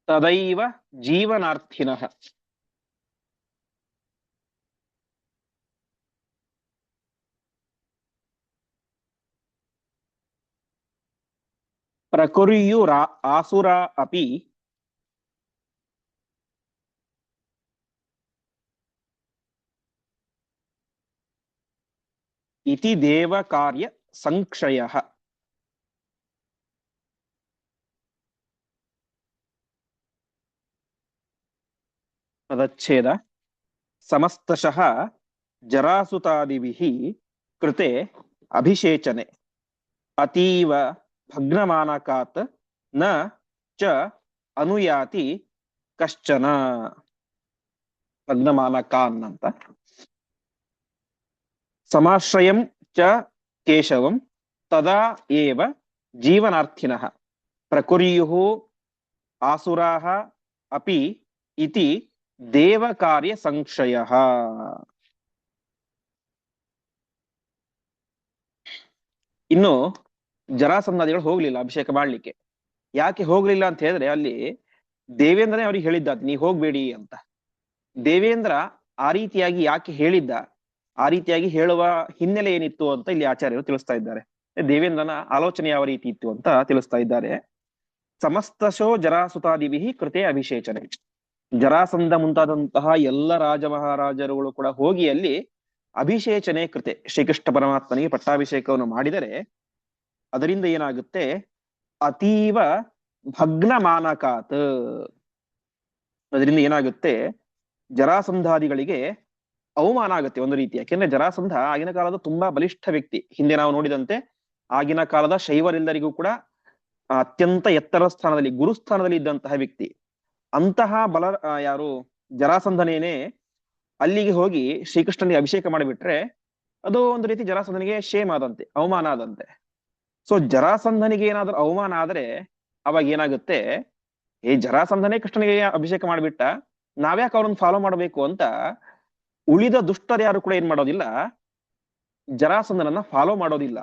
ತದೈವ ಜೀವನಾರ್ಥಿನಃ. ಪ್ರಕುರ್ಯುರಾ ಆಸುರ ಅಪಿ ಇತಿ ದೇವ ಕಾರ್ಯ ಸಂಕ್ಷಯಃ. ಪದಚ್ಛೇದ. ಸಮಸ್ತಶಃ ಜರಾಸುತಾದಿಭಿಃ ಕೃತೆ ಅಭಿಷೇಚನೆ ಅತೀವ ಭಗ್ನಮಾನಕಾತ್ ನ ಚ ಅನುಯಾತಿ ಕಶ್ಚನ. ಭಗ್ನಮಾನಕಾನ್ ಅಂತ. ಸಮಾಶ್ರಯಂ ಚ ಕೇಶವಂ ತದಾ ಏವ ಜೀವನಾರ್ಥಿನಃ ಪ್ರಕುರ್ಯುಃ ಆಸುರಾಃ ಅಪಿ ಇತಿ ದೇವ ಕಾರ್ಯ ಸಂಕ್ಷಯಃ. ಇನ್ನು ಜರಾಸಂಧಾದಿಗಳು ಹೋಗ್ಲಿಲ್ಲ ಅಭಿಷೇಕ ಮಾಡ್ಲಿಕ್ಕೆ. ಯಾಕೆ ಹೋಗ್ಲಿಲ್ಲ ಅಂತ ಹೇಳಿದ್ರೆ ಅಲ್ಲಿ ದೇವೇಂದ್ರನೇ ಅವ್ರಿಗೆ ಹೇಳಿದ್ದ ನೀ ಹೋಗ್ಬೇಡಿ ಅಂತ. ದೇವೇಂದ್ರ ಆ ರೀತಿಯಾಗಿ ಯಾಕೆ ಹೇಳಿದ್ದ, ಆ ರೀತಿಯಾಗಿ ಹೇಳುವ ಹಿನ್ನೆಲೆ ಏನಿತ್ತು ಅಂತ ಇಲ್ಲಿ ಆಚಾರ್ಯರು ತಿಳಿಸ್ತಾ ಇದ್ದಾರೆ. ದೇವೇಂದ್ರನ ಆಲೋಚನೆ ಯಾವ ರೀತಿ ಇತ್ತು ಅಂತ ತಿಳಿಸ್ತಾ ಇದ್ದಾರೆ. ಸಮಸ್ತಶೋ ಜರಾಸುತಾದಿಭಿಃ ಕೃತೆ ಅಭಿಷೇಚನೆ. ಜರಾಸಂಧ ಮುಂತಾದಂತಹ ಎಲ್ಲ ರಾಜ ಮಹಾರಾಜರುಗಳು ಕೂಡ ಹೋಗಿ ಅಲ್ಲಿ ಅಭಿಷೇಚನೆ ಕೃತೆ ಶ್ರೀಕೃಷ್ಣ ಪರಮಾತ್ಮನಿಗೆ ಪಟ್ಟಾಭಿಷೇಕವನ್ನು ಮಾಡಿದರೆ ಅದರಿಂದ ಏನಾಗುತ್ತೆ, ಅತೀವ ಭಗ್ನಮಾನಕಾತ್, ಅದರಿಂದ ಏನಾಗುತ್ತೆ ಜರಾಸಂಧಾದಿಗಳಿಗೆ ಅವಮಾನ ಆಗುತ್ತೆ ಒಂದು ರೀತಿ. ಯಾಕೆಂದ್ರೆ ಜರಾಸಂಧ ಆಗಿನ ಕಾಲದ ತುಂಬಾ ಬಲಿಷ್ಠ ವ್ಯಕ್ತಿ. ಹಿಂದೆ ನಾವು ನೋಡಿದಂತೆ ಆಗಿನ ಕಾಲದ ಶೈವರೆಲ್ಲರಿಗೂ ಕೂಡ ಅತ್ಯಂತ ಎತ್ತರ ಸ್ಥಾನದಲ್ಲಿ ಗುರುಸ್ಥಾನದಲ್ಲಿ ಇದ್ದಂತಹ ವ್ಯಕ್ತಿ. ಅಂತಹ ಯಾರು ಜರಾಸಂಧನೇನೆ ಅಲ್ಲಿಗೆ ಹೋಗಿ ಶ್ರೀಕೃಷ್ಣನಿಗೆ ಅಭಿಷೇಕ ಮಾಡಿಬಿಟ್ರೆ ಅದು ಒಂದು ರೀತಿ ಜರಾಸಂಧನಿಗೆ ಶೇಮ್ ಆದಂತೆ, ಅವಮಾನ ಆದಂತೆ. ಸೊ ಜರಾಸಂಧನಿಗೆ ಏನಾದ್ರೂ ಅವಮಾನ ಆದ್ರೆ ಅವಾಗ ಏನಾಗುತ್ತೆ, ಜರಾಸಂಧನೇ ಕೃಷ್ಣನಿಗೆ ಅಭಿಷೇಕ ಮಾಡಿಬಿಟ್ಟ, ನಾವ್ಯಾಕೆ ಅವ್ರನ್ನ ಫಾಲೋ ಮಾಡಬೇಕು ಅಂತ ಉಳಿದ ದುಷ್ಟರು ಯಾರು ಕೂಡ ಏನ್ ಮಾಡೋದಿಲ್ಲ, ಜರಾಸಂಧನನ್ನ ಫಾಲೋ ಮಾಡೋದಿಲ್ಲ.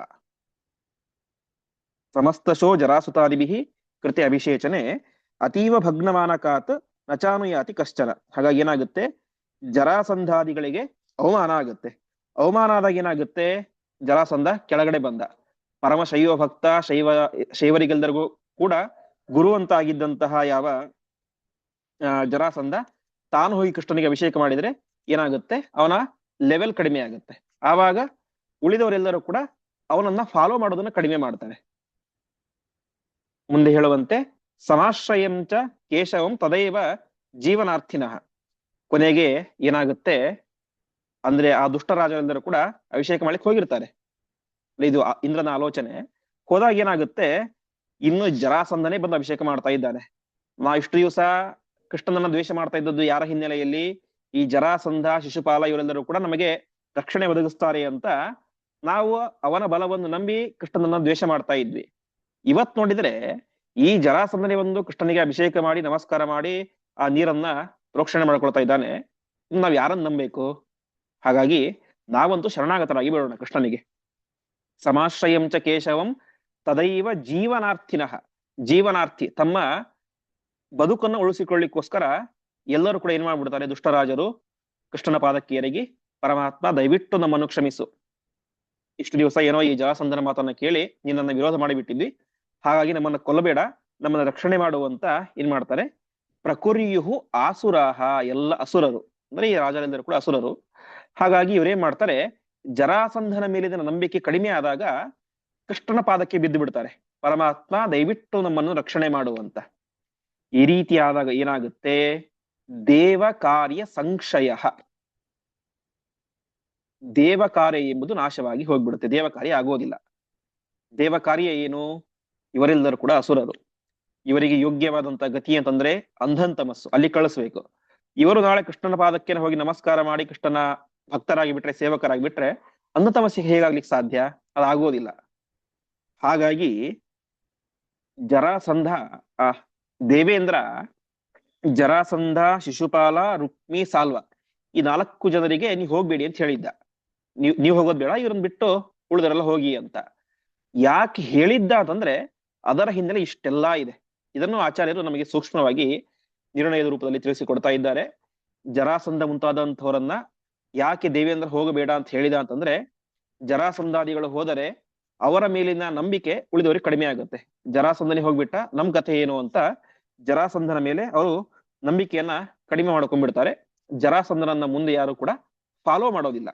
ಸಮಸ್ತಶೋ ಜರಾಸುತಾದಿಭಿಃ ಕೃತೆ ಅಭಿಷೇಚನೆ ಅತೀವ ಭಗ್ನಮಾನಕಾತ್ ನಚಾನುಯಾತಿ ಕಶ್ಚನ. ಹಾಗಾಗಿ ಏನಾಗುತ್ತೆ, ಜರಾಸಂಧಾದಿಗಳಿಗೆ ಅವಮಾನ ಆಗುತ್ತೆ. ಅವಮಾನ ಆದಾಗ ಏನಾಗುತ್ತೆ, ಜರಾಸಂಧ ಕೆಳಗಡೆ ಬಂದ. ಪರಮ ಶೈವ ಭಕ್ತ, ಶೈವರಿಗೆಲ್ಲರಿಗೂ ಕೂಡ ಗುರು ಅಂತ ಆಗಿದ್ದಂತಹ ಯಾವ ಜರಾಸಂಧ ತಾನು ಹೋಗಿ ಕೃಷ್ಣನಿಗೆ ಅಭಿಷೇಕ ಮಾಡಿದ್ರೆ ಏನಾಗುತ್ತೆ, ಅವನ ಲೆವೆಲ್ ಕಡಿಮೆ ಆಗುತ್ತೆ. ಆವಾಗ ಉಳಿದವರೆಲ್ಲರೂ ಕೂಡ ಅವನನ್ನ ಫಾಲೋ ಮಾಡೋದನ್ನ ಕಡಿಮೆ ಮಾಡ್ತಾರೆ. ಮುಂದೆ ಹೇಳುವಂತೆ ಸಮಾಶ್ರಯಂ ಚ ಕೇಶವಂ ತದೈವ ಜೀವನಾರ್ಥಿನಃ. ಕೊನೆಗೆ ಏನಾಗುತ್ತೆ ಅಂದ್ರೆ ಆ ದುಷ್ಟರಾಜರೆಲ್ಲರೂ ಕೂಡ ಅಭಿಷೇಕ ಮಾಡ್ಲಿಕ್ಕೆ ಹೋಗಿರ್ತಾರೆ. ಇದು ಇಂದ್ರನ ಆಲೋಚನೆ. ಹೋದಾಗ ಏನಾಗುತ್ತೆ, ಇನ್ನು ಜರಾಸಂಧನೇ ಬಂದು ಅಭಿಷೇಕ ಮಾಡ್ತಾ ಇದ್ದಾನೆ. ಇಷ್ಟು ದಿವಸ ಕೃಷ್ಣನನ್ನ ದ್ವೇಷ ಮಾಡ್ತಾ ಇದ್ದದ್ದು ಯಾರ ಹಿನ್ನೆಲೆಯಲ್ಲಿ, ಈ ಜರಾಸಂಧ ಶಿಶುಪಾಲ ಇವರೆಲ್ಲರೂ ಕೂಡ ನಮಗೆ ರಕ್ಷಣೆ ಒದಗಿಸ್ತಾರೆ ಅಂತ ನಾವು ಅವನ ಬಲವನ್ನು ನಂಬಿ ಕೃಷ್ಣನನ್ನ ದ್ವೇಷ ಮಾಡ್ತಾ ಇದ್ವಿ. ಇವತ್ ನೋಡಿದ್ರೆ ಈ ಜರಾಸಂಧನೇ ಒಂದು ಕೃಷ್ಣನಿಗೆ ಅಭಿಷೇಕ ಮಾಡಿ ನಮಸ್ಕಾರ ಮಾಡಿ ಆ ನೀರನ್ನ ಪ್ರೋಕ್ಷಣೆ ಮಾಡ್ಕೊಳ್ತಾ ಇದ್ದಾನೆ. ನಾವ್ ಯಾರನ್ನ ನಂಬೇಕು? ಹಾಗಾಗಿ ನಾವಂತೂ ಶರಣಾಗತರಾಗಿ ಬಿಡೋಣ ಕೃಷ್ಣನಿಗೆ. ಸಮಾಶ್ರಯಂ ಚ ಕೇಶವಂ ತದೈವ ಜೀವನಾರ್ಥಿನಃ. ಜೀವನಾರ್ಥಿ, ತಮ್ಮ ಬದುಕನ್ನು ಉಳಿಸಿಕೊಳ್ಳಿಕ್ಕೋಸ್ಕರ ಎಲ್ಲರೂ ಕೂಡ ಏನ್ ಮಾಡ್ಬಿಡ್ತಾರೆ, ದುಷ್ಟರಾಜರು ಕೃಷ್ಣನ ಪಾದಕ್ಕೆ ಎರಗಿ, ಪರಮಾತ್ಮ ದಯವಿಟ್ಟು ನಮ್ಮನ್ನು ಕ್ಷಮಿಸು, ಇಷ್ಟು ದಿವಸ ಏನೋ ಈ ಜರಾಸಂಧನ ಮಾತನ್ನ ಕೇಳಿ ನಿನ್ನನ್ನು ವಿರೋಧ ಮಾಡಿಬಿಟ್ಟಿದ್ವಿ, ಹಾಗಾಗಿ ನಮ್ಮನ್ನ ಕೊಲ್ಲಬೇಡ, ನಮ್ಮನ್ನ ರಕ್ಷಣೆ ಮಾಡುವಂತ ಏನ್ ಮಾಡ್ತಾರೆ, ಪ್ರಕುರ್ಯುಹು ಆಸುರಾಹ, ಎಲ್ಲ ಅಸುರರು ಅಂದ್ರೆ ಈ ರಾಜರೆಲ್ಲರೂ ಕೂಡ ಅಸುರರು. ಹಾಗಾಗಿ ಇವರೇನ್ ಮಾಡ್ತಾರೆ, ಜರಾಸಂಧನ ಮೇಲಿನ ನಂಬಿಕೆ ಕಡಿಮೆ ಆದಾಗ ಕೃಷ್ಣನ ಪಾದಕ್ಕೆ ಬಿದ್ದು ಬಿಡ್ತಾರೆ, ಪರಮಾತ್ಮ ದಯವಿಟ್ಟು ನಮ್ಮನ್ನು ರಕ್ಷಣೆ ಮಾಡುವಂತ. ಈ ರೀತಿ ಆದಾಗ ಏನಾಗುತ್ತೆ? ದೇವ ಕಾರ್ಯ ಸಂಕ್ಷಯ, ದೇವ ಕಾರ್ಯ ಎಂಬುದು ನಾಶವಾಗಿ ಹೋಗ್ಬಿಡುತ್ತೆ, ದೇವ ಕಾರ್ಯ ಆಗೋದಿಲ್ಲ. ದೇವ ಕಾರ್ಯ ಏನು? ಇವರೆಲ್ಲರೂ ಕೂಡ ಅಸುರರು. ಇವರಿಗೆ ಯೋಗ್ಯವಾದಂತ ಗತಿ ಅಂತಂದ್ರೆ ಅಂಧನ್ ತಮಸ್ಸು, ಅಲ್ಲಿ ಕಳಿಸ್ಬೇಕು. ಇವರು ನಾಳೆ ಕೃಷ್ಣನ ಪಾದಕ್ಕೆ ಹೋಗಿ ನಮಸ್ಕಾರ ಮಾಡಿ ಕೃಷ್ಣನ ಭಕ್ತರಾಗಿ ಬಿಟ್ರೆ, ಸೇವಕರಾಗಿ ಬಿಟ್ರೆ ಅಂಧ ತಮಸ್ಸಿಗೆ ಹೇಗಾಗ್ಲಿಕ್ಕೆ ಸಾಧ್ಯ? ಅದಾಗೋದಿಲ್ಲ. ಹಾಗಾಗಿ ಜರಾಸಂಧ ಆ ದೇವೇಂದ್ರ ಜರಾಸಂಧ, ಶಿಶುಪಾಲ, ರುಕ್ಮಿ, ಸಾಲ್ವ ಈ 4 ಜನರಿಗೆ ನೀವು ಹೋಗ್ಬೇಡಿ ಅಂತ ಹೇಳಿದ್ದ. ನೀವು ಹೋಗೋದ್ ಬೇಡ, ಇವ್ರನ್ನ ಬಿಟ್ಟು ಉಳಿದರೆಲ್ಲ ಹೋಗಿ ಅಂತ. ಯಾಕೆ ಹೇಳಿದ್ದ ಅಂತಂದ್ರೆ ಅದರ ಹಿನ್ನೆಲೆ ಇಷ್ಟೆಲ್ಲಾ ಇದೆ. ಇದನ್ನು ಆಚಾರ್ಯರು ನಮಗೆ ಸೂಕ್ಷ್ಮವಾಗಿ ನಿರ್ಣಯದ ರೂಪದಲ್ಲಿ ತಿಳಿಸಿಕೊಡ್ತಾ ಇದ್ದಾರೆ. ಜರಾಸಂಧ ಮುಂತಾದಂಥವರನ್ನ ಯಾಕೆ ದೇವೇಂದ್ರ ಹೋಗಬೇಡ ಅಂತ ಹೇಳಿದ ಅಂತಂದ್ರೆ, ಜರಾಸಂಧಾದಿಗಳು ಹೋದರೆ ಅವರ ಮೇಲಿನ ನಂಬಿಕೆ ಉಳಿದವರಿಗೆ ಕಡಿಮೆ ಆಗುತ್ತೆ. ಜರಾಸಂಧನಿ ಹೋಗ್ಬಿಟ್ಟ ನಮ್ ಕಥೆ ಏನು ಅಂತ ಜರಾಸಂಧನ ಮೇಲೆ ಅವರು ನಂಬಿಕೆಯನ್ನ ಕಡಿಮೆ ಮಾಡ್ಕೊಂಡ್ಬಿಡ್ತಾರೆ. ಜರಾಸಂಧನನ್ನ ಮುಂದೆ ಯಾರು ಕೂಡ ಫಾಲೋ ಮಾಡೋದಿಲ್ಲ.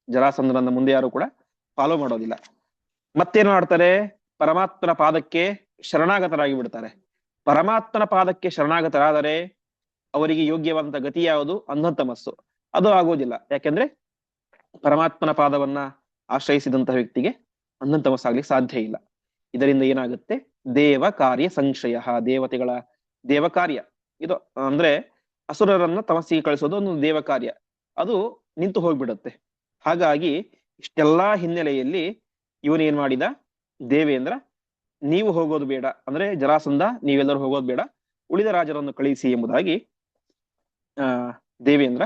ಜರಾಸಂಧನನ್ನ ಮುಂದೆ ಯಾರು ಕೂಡ ಫಾಲೋ ಮಾಡೋದಿಲ್ಲ. ಮತ್ತೇನು ಮಾಡ್ತಾರೆ? ಪರಮಾತ್ಮನ ಪಾದಕ್ಕೆ ಶರಣಾಗತರಾಗಿ ಬಿಡ್ತಾರೆ. ಪರಮಾತ್ಮನ ಪಾದಕ್ಕೆ ಶರಣಾಗತರಾದರೆ ಅವರಿಗೆ ಯೋಗ್ಯವಾದಂತ ಗತಿ ಯಾವುದು? ಅಂಧತಮಸ್ಸು. ಅದು ಆಗೋದಿಲ್ಲ. ಯಾಕೆಂದ್ರೆ ಪರಮಾತ್ಮನ ಪಾದವನ್ನ ಆಶ್ರಯಿಸಿದಂತಹ ವ್ಯಕ್ತಿಗೆ ಅಂಧತಮಸ್ಸಾಗ್ಲಿಕ್ಕೆ ಸಾಧ್ಯ ಇಲ್ಲ. ಇದರಿಂದ ಏನಾಗುತ್ತೆ? ದೇವ ಕಾರ್ಯ ಸಂಶಯ, ದೇವತೆಗಳ ದೇವ ಕಾರ್ಯ ಇದು ಅಂದ್ರೆ ಅಸುರರನ್ನ ತಮಸ್ಸಿಗೆ ಕಳಿಸೋದು ಒಂದು ದೇವ ಕಾರ್ಯ, ಅದು ನಿಂತು ಹೋಗ್ಬಿಡುತ್ತೆ. ಹಾಗಾಗಿ ಇಷ್ಟೆಲ್ಲಾ ಹಿನ್ನೆಲೆಯಲ್ಲಿ ಇವನೇನ್ ಮಾಡಿದ? ದೇವೇಂದ್ರ ನೀವು ಹೋಗೋದು ಬೇಡ, ಅಂದ್ರೆ ಜರಾಸಂಧ ನೀವೆಲ್ಲರೂ ಹೋಗೋದು ಬೇಡ, ಉಳಿದ ರಾಜರನ್ನು ಕಳಿಸಿ ಎಂಬುದಾಗಿ ದೇವೇಂದ್ರ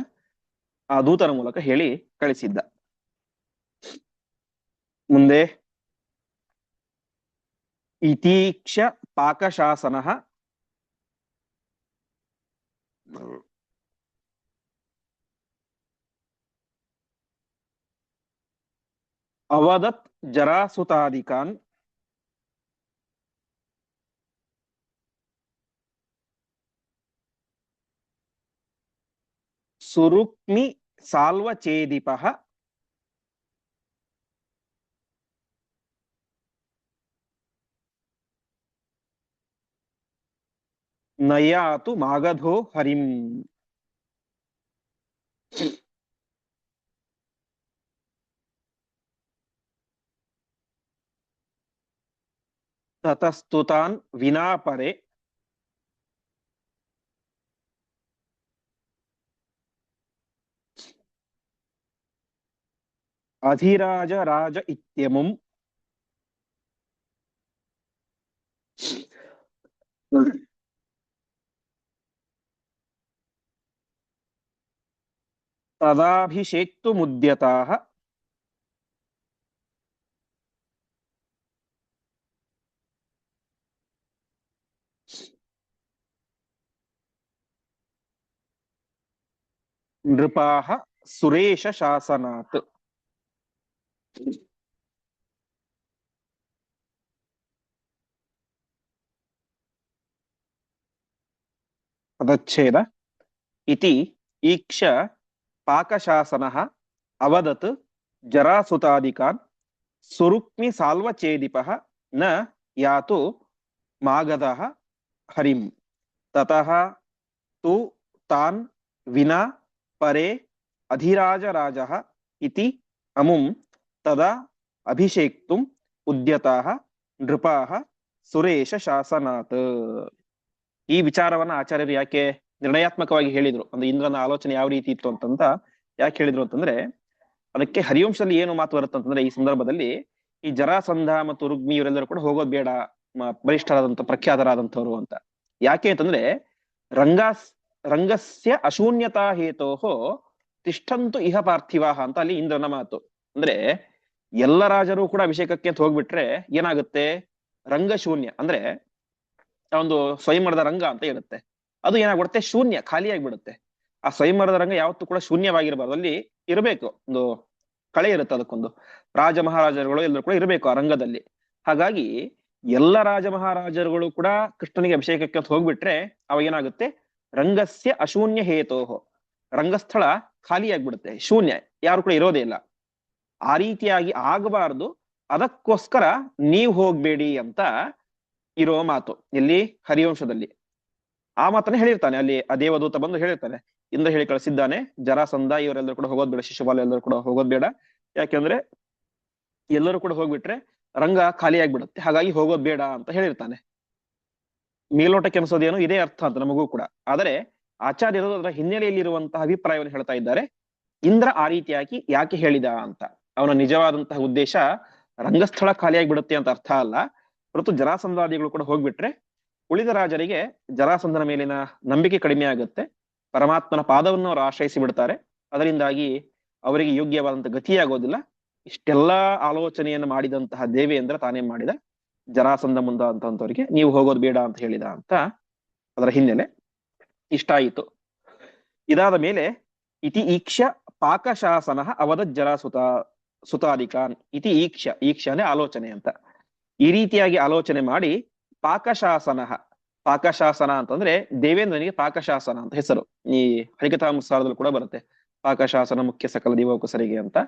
ಆ ದೂತರ ಮೂಲಕ ಹೇಳಿ ಕಳಿಸಿದ್ದ. ಮುಂದೆ ಇತೀಕ್ಷ ಪಾಕಶಾಸನ ಅವದತ್ ಜರಾಸುತಾದಿಕಾನ್ ಸುರುಕ್ಮಿ ಸಾಲ್ವಚೇದಿಪಃ ನಯಾತು ಮಾಗಧೋ ಹರಿಂ. ತತಸ್ತುತಾನ್ ವಿನಾಪರೆ ಅಧಿರಾಜ ರಾಜ ಇತ್ಯಮುಂ ತದಾಭಿಷೇಕ್ತು ಮುದ್ಯತಾಃ ನೃಪಾಃ ಸುರೇಶ ಶಾಸನಾತ್. ಪದಚ್ಛೇದ ಇತಿ ಈಕ್ಷ ಪಾಕಶಾಸನಃ ಅವದತ್ ಜರಾಸುತಾದಿಕಾನ್ ಸುರುಕ್ಮಿ ಸಾಲ್ವಚೇದಿಪಃ ನ ಯಾತು ಮಾಗಧಃ ಹರಿಂ ತತಃ ತು ತಾನ್ ವಿನಾ ಪರೆ ಅಧಿರಾಜ ರಾಜಃ ಇತಿ ಅಮುಂ ತದಾ ಅಭಿಷೇಕ್ತುಂ ಉದ್ಯತಾಃ ನೃಪಾಃ ಸುರೇಶ ಶಾಸನಾತ್. ಈ ವಿಚಾರವನ್ನ ಆಚಾರ್ಯರು ಯಾಕೆ ನಿರ್ಣಯಾತ್ಮಕವಾಗಿ ಹೇಳಿದ್ರು ಅಂದ್ರೆ ಇಂದ್ರನ ಆಲೋಚನೆ ಯಾವ ರೀತಿ ಇತ್ತು ಅಂತಂತ ಯಾಕೆ ಹೇಳಿದ್ರು ಅಂತಂದ್ರೆ, ಅದಕ್ಕೆ ಹರಿವಂಶದಲ್ಲಿ ಏನು ಮಾತು ಬರುತ್ತೆ ಅಂತಂದ್ರೆ, ಈ ಸಂದರ್ಭದಲ್ಲಿ ಈ ಜರಾಸಂಧ ಮತ್ತು ರುಗ್ಮಿ ಇವರೆಲ್ಲರೂ ಕೂಡ ಹೋಗೋದು ಬೇಡ, ಬಲಿಷ್ಠರಾದಂತ ಪ್ರಖ್ಯಾತರಾದಂಥವ್ರು ಅಂತ. ಯಾಕೆ ಅಂತಂದ್ರೆ ರಂಗಸ್ಯ ಅಶೂನ್ಯತಾ ಹೇತೋಃ ತಿಷ್ಠಂತು ಇಹ ಪಾರ್ಥಿವಾಹ ಅಂತ ಅಲ್ಲಿ ಇಂದ್ರನ ಮಾತು. ಅಂದ್ರೆ ಎಲ್ಲ ರಾಜರು ಕೂಡ ಅಭಿಷೇಕಕ್ಕೆ ಅಂತ ಹೋಗ್ಬಿಟ್ರೆ ಏನಾಗುತ್ತೆ? ರಂಗಶೂನ್ಯ ಅಂದ್ರೆ ಒಂದು ಸ್ವಯಂವರದ ರಂಗ ಅಂತ ಇರುತ್ತೆ, ಅದು ಏನಾಗ್ಬಿಡುತ್ತೆ? ಶೂನ್ಯ, ಖಾಲಿಯಾಗಿ ಬಿಡುತ್ತೆ. ಆ ಸ್ವಯಂವರದ ರಂಗ ಯಾವತ್ತೂ ಕೂಡ ಶೂನ್ಯವಾಗಿರಬಾರ್ದು, ಅಲ್ಲಿ ಇರಬೇಕು, ಒಂದು ಕಳೆ ಇರುತ್ತೆ, ಅದಕ್ಕೊಂದು ರಾಜ ಮಹಾರಾಜರುಗಳು ಎಲ್ಲರೂ ಕೂಡ ಇರಬೇಕು ಆ ರಂಗದಲ್ಲಿ. ಹಾಗಾಗಿ ಎಲ್ಲ ರಾಜ ಮಹಾರಾಜರುಗಳು ಕೂಡ ಕೃಷ್ಣನಿಗೆ ಅಭಿಷೇಕಕ್ಕೆ ಅಂತ ಹೋಗ್ಬಿಟ್ರೆ ಅವಾಗ ಏನಾಗುತ್ತೆ? ರಂಗಸ್ಯ ಅಶೂನ್ಯ ಹೇತೋಹೋ, ರಂಗಸ್ಥಳ ಖಾಲಿಯಾಗ್ಬಿಡುತ್ತೆ, ಶೂನ್ಯ, ಯಾರು ಕೂಡ ಇರೋದೇ ಇಲ್ಲ. ಆ ರೀತಿಯಾಗಿ ಆಗಬಾರ್ದು, ಅದಕ್ಕೋಸ್ಕರ ನೀವು ಹೋಗ್ಬೇಡಿ ಅಂತ ಇರೋ ಮಾತು ಇಲ್ಲಿ ಹರಿವಂಶದಲ್ಲಿ. ಆ ಮಾತನ್ನ ಹೇಳಿರ್ತಾನೆ ಅಲ್ಲಿ. ಆ ದೇವದೂತ ಬಂದು ಹೇಳಿರ್ತಾನೆ, ಇಂದ್ರ ಹೇಳಿ ಕಳಿಸಿದ್ದಾನೆ, ಜರಾಸಂಧ ಇವರೆಲ್ಲರೂ ಕೂಡ ಹೋಗೋದ್ ಬೇಡ, ಶಿಶುಪಾಲ ಎಲ್ಲರೂ ಕೂಡ ಹೋಗೋದ್ ಬೇಡ. ಯಾಕೆಂದ್ರೆ ಎಲ್ಲರೂ ಕೂಡ ಹೋಗ್ಬಿಟ್ರೆ ರಂಗ ಖಾಲಿ ಆಗ್ಬಿಡುತ್ತೆ, ಹಾಗಾಗಿ ಹೋಗೋದ್ ಬೇಡ ಅಂತ ಹೇಳಿರ್ತಾನೆ. ಮೇಲೋಟಕ್ಕೆ ಅನ್ಸೋದೇನು ಇದೇ ಅರ್ಥ ಅಂತ ನಮಗೂ ಕೂಡ. ಆದರೆ ಆಚಾರ್ಯರು ಅದರ ಹಿನ್ನೆಲೆಯಲ್ಲಿ ಇರುವಂತಹ ಅಭಿಪ್ರಾಯವನ್ನು ಹೇಳ್ತಾ ಇದ್ದಾರೆ. ಇಂದ್ರ ಆ ರೀತಿಯಾಗಿ ಯಾಕೆ ಹೇಳಿದ ಅಂತ, ಅವನ ನಿಜವಾದಂತಹ ಉದ್ದೇಶ ರಂಗಸ್ಥಳ ಖಾಲಿಯಾಗಿ ಅಂತ ಅರ್ಥ ಅಲ್ಲ, ಹೊರತು ಜರಾಸಂಧಾದಿಗಳು ಕೂಡ ಹೋಗ್ಬಿಟ್ರೆ ಉಳಿದ ರಾಜರಿಗೆ ಜರಾಸಂಧನ ಮೇಲಿನ ನಂಬಿಕೆ ಕಡಿಮೆ ಆಗುತ್ತೆ, ಪರಮಾತ್ಮನ ಪಾದವನ್ನು ಅವರು ಆಶ್ರಯಿಸಿ ಬಿಡ್ತಾರೆ, ಅದರಿಂದಾಗಿ ಅವರಿಗೆ ಯೋಗ್ಯವಾದಂತಹ ಗತಿಯಾಗೋದಿಲ್ಲ. ಇಷ್ಟೆಲ್ಲಾ ಆಲೋಚನೆಯನ್ನು ಮಾಡಿದಂತಹ ದೇವೇಂದ್ರ ತಾನೇನ್ ಮಾಡಿದ, ಜರಾಸಂಧ ಮುಂದಂತವರಿಗೆ ನೀವು ಹೋಗೋದು ಬೇಡ ಅಂತ ಹೇಳಿದ ಅಂತ ಅದರ ಹಿನ್ನೆಲೆ. ಇಷ್ಟ ಆಯಿತು. ಇದಾದ ಮೇಲೆ ಇತಿ ಈಕ್ಷ ಪಾಕಶಾಸನ ಅವಧ ಸುತಾದಿಕಾನ್ ಇತಿ ಈಕ್ಷ ಅಂದ್ರೆ ಆಲೋಚನೆ ಅಂತ. ಈ ರೀತಿಯಾಗಿ ಆಲೋಚನೆ ಮಾಡಿ ಪಾಕಶಾಸನ ಅಂತಂದ್ರೆ ದೇವೇಂದ್ರನಿಗೆ ಪಾಕಶಾಸನ ಅಂತ ಹೆಸರು. ಈ ಹರಿಕಥಾಮೃತಸಾರದಲ್ಲಿ ಕೂಡ ಬರುತ್ತೆ, ಪಾಕಶಾಸನ ಮುಖ್ಯ ಸಕಲ ದಿವಕುಸರಿಗೆ ಅಂತ.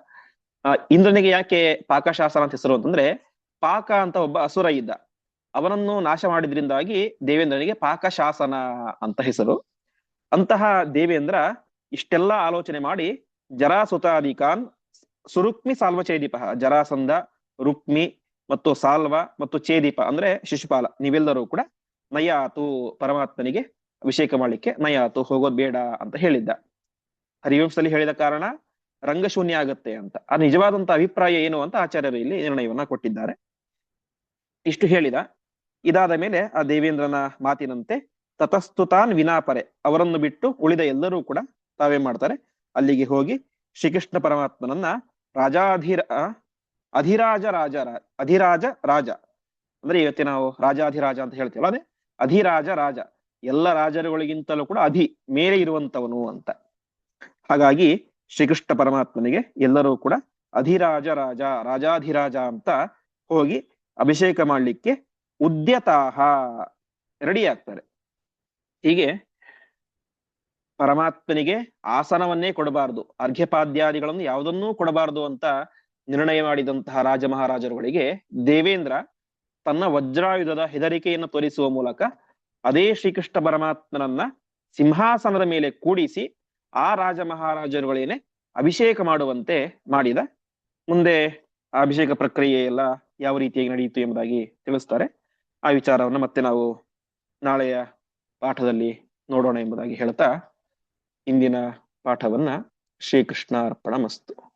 ಇಂದ್ರನಿಗೆ ಯಾಕೆ ಪಾಕಶಾಸನ ಅಂತ ಹೆಸರು ಅಂತಂದ್ರೆ, ಪಾಕ ಅಂತ ಒಬ್ಬ ಅಸುರ ಇದ್ದ, ಅವನನ್ನು ನಾಶ ಮಾಡಿದ್ರಿಂದಾಗಿ ದೇವೇಂದ್ರನಿಗೆ ಪಾಕಶಾಸನ ಅಂತ ಹೆಸರು. ಅಂತಹ ದೇವೇಂದ್ರ ಇಷ್ಟೆಲ್ಲಾ ಆಲೋಚನೆ ಮಾಡಿ ಜರಾಸುತಾದಿಕಾನ್ ಸುರುಕ್ಮಿ ಸಾಲ್ವಚೇದೀಪ, ಜರಾಸಂಧ, ರುಕ್ಮಿ ಮತ್ತು ಸಾಲ್ವ ಮತ್ತು ಚೇದೀಪ ಅಂದ್ರೆ ಶಿಶುಪಾಲ, ನೀವೆಲ್ಲರೂ ಕೂಡ ನಯಾತು ಪರಮಾತ್ಮನಿಗೆ ಅಭಿಷೇಕ ಮಾಡ್ಲಿಕ್ಕೆ ನಯಾತು ಹೋಗೋದ್ ಬೇಡ ಅಂತ ಹೇಳಿದ್ದ. ಹರಿವಂಶದಲ್ಲಿ ಹೇಳಿದ ಕಾರಣ ರಂಗಶೂನ್ಯ ಆಗತ್ತೆ ಅಂತ. ಆ ನಿಜವಾದಂತ ಅಭಿಪ್ರಾಯ ಏನು ಅಂತ ಆಚಾರ್ಯರು ಇಲ್ಲಿ ನಿರ್ಣಯವನ್ನ ಕೊಟ್ಟಿದ್ದಾರೆ. ಇಷ್ಟು ಹೇಳಿದ. ಇದಾದ ಮೇಲೆ ಆ ದೇವೇಂದ್ರನ ಮಾತಿನಂತೆ ತತಸ್ತುತಾನ್ ವಿನಾಪರೆ, ಅವರನ್ನು ಬಿಟ್ಟು ಉಳಿದ ಎಲ್ಲರೂ ಕೂಡ ತಾವೇ ಮಾಡ್ತಾರೆ, ಅಲ್ಲಿಗೆ ಹೋಗಿ ಶ್ರೀಕೃಷ್ಣ ಪರಮಾತ್ಮನನ್ನ ಅಧಿರಾಜ ರಾಜ ಅಂದ್ರೆ ಇವತ್ತು ನಾವು ರಾಜಾಧಿರಾಜ ಅಂತ ಹೇಳ್ತೀವಲ್ಲ, ಅದೇ ಅಧಿರಾಜ ರಾಜ, ಎಲ್ಲ ರಾಜರುಗಳಿಗಿಂತಲೂ ಕೂಡ ಮೇಲೆ ಇರುವಂತವನು ಅಂತ. ಹಾಗಾಗಿ ಶ್ರೀಕೃಷ್ಣ ಪರಮಾತ್ಮನಿಗೆ ಎಲ್ಲರೂ ಕೂಡ ಅಧಿರಾಜ ರಾಜಾಧಿರಾಜ ಅಂತ ಹೋಗಿ ಅಭಿಷೇಕ ಮಾಡ್ಲಿಕ್ಕೆ ಉದ್ಯತಾಹ ರೆಡಿ ಆಗ್ತಾರೆ. ಹೀಗೆ ಪರಮಾತ್ಮನಿಗೆ ಆಸನವನ್ನೇ ಕೊಡಬಾರದು, ಅರ್ಘ್ಯಪಾದ್ಯಾದಿಗಳನ್ನು ಯಾವುದನ್ನೂ ಕೊಡಬಾರದು ಅಂತ ನಿರ್ಣಯ ಮಾಡಿದಂತಹ ರಾಜ ಮಹಾರಾಜರುಗಳಿಗೆ ದೇವೇಂದ್ರ ತನ್ನ ವಜ್ರಾಯುಧದ ಹೆದರಿಕೆಯನ್ನು ತೋರಿಸುವ ಮೂಲಕ ಅದೇ ಶ್ರೀಕೃಷ್ಣ ಪರಮಾತ್ಮನನ್ನ ಸಿಂಹಾಸನದ ಮೇಲೆ ಕೂಡಿಸಿ ಆ ರಾಜ ಮಹಾರಾಜರುಗಳೇನೆ ಅಭಿಷೇಕ ಮಾಡುವಂತೆ ಮಾಡಿದ. ಮುಂದೆ ಆ ಅಭಿಷೇಕ ಪ್ರಕ್ರಿಯೆ ಎಲ್ಲ ಯಾವ ರೀತಿಯಾಗಿ ನಡೆಯಿತು ಎಂಬುದಾಗಿ ತಿಳಿಸ್ತಾರೆ. ಆ ವಿಚಾರವನ್ನು ಮತ್ತೆ ನಾವು ನಾಳೆಯ ಪಾಠದಲ್ಲಿ ನೋಡೋಣ ಎಂಬುದಾಗಿ ಹೇಳ್ತಾ ಇಂದಿನ ಪಾಠವನ್ನ ಶ್ರೀಕೃಷ್ಣ ಅರ್ಪಣ ಮಸ್ತು.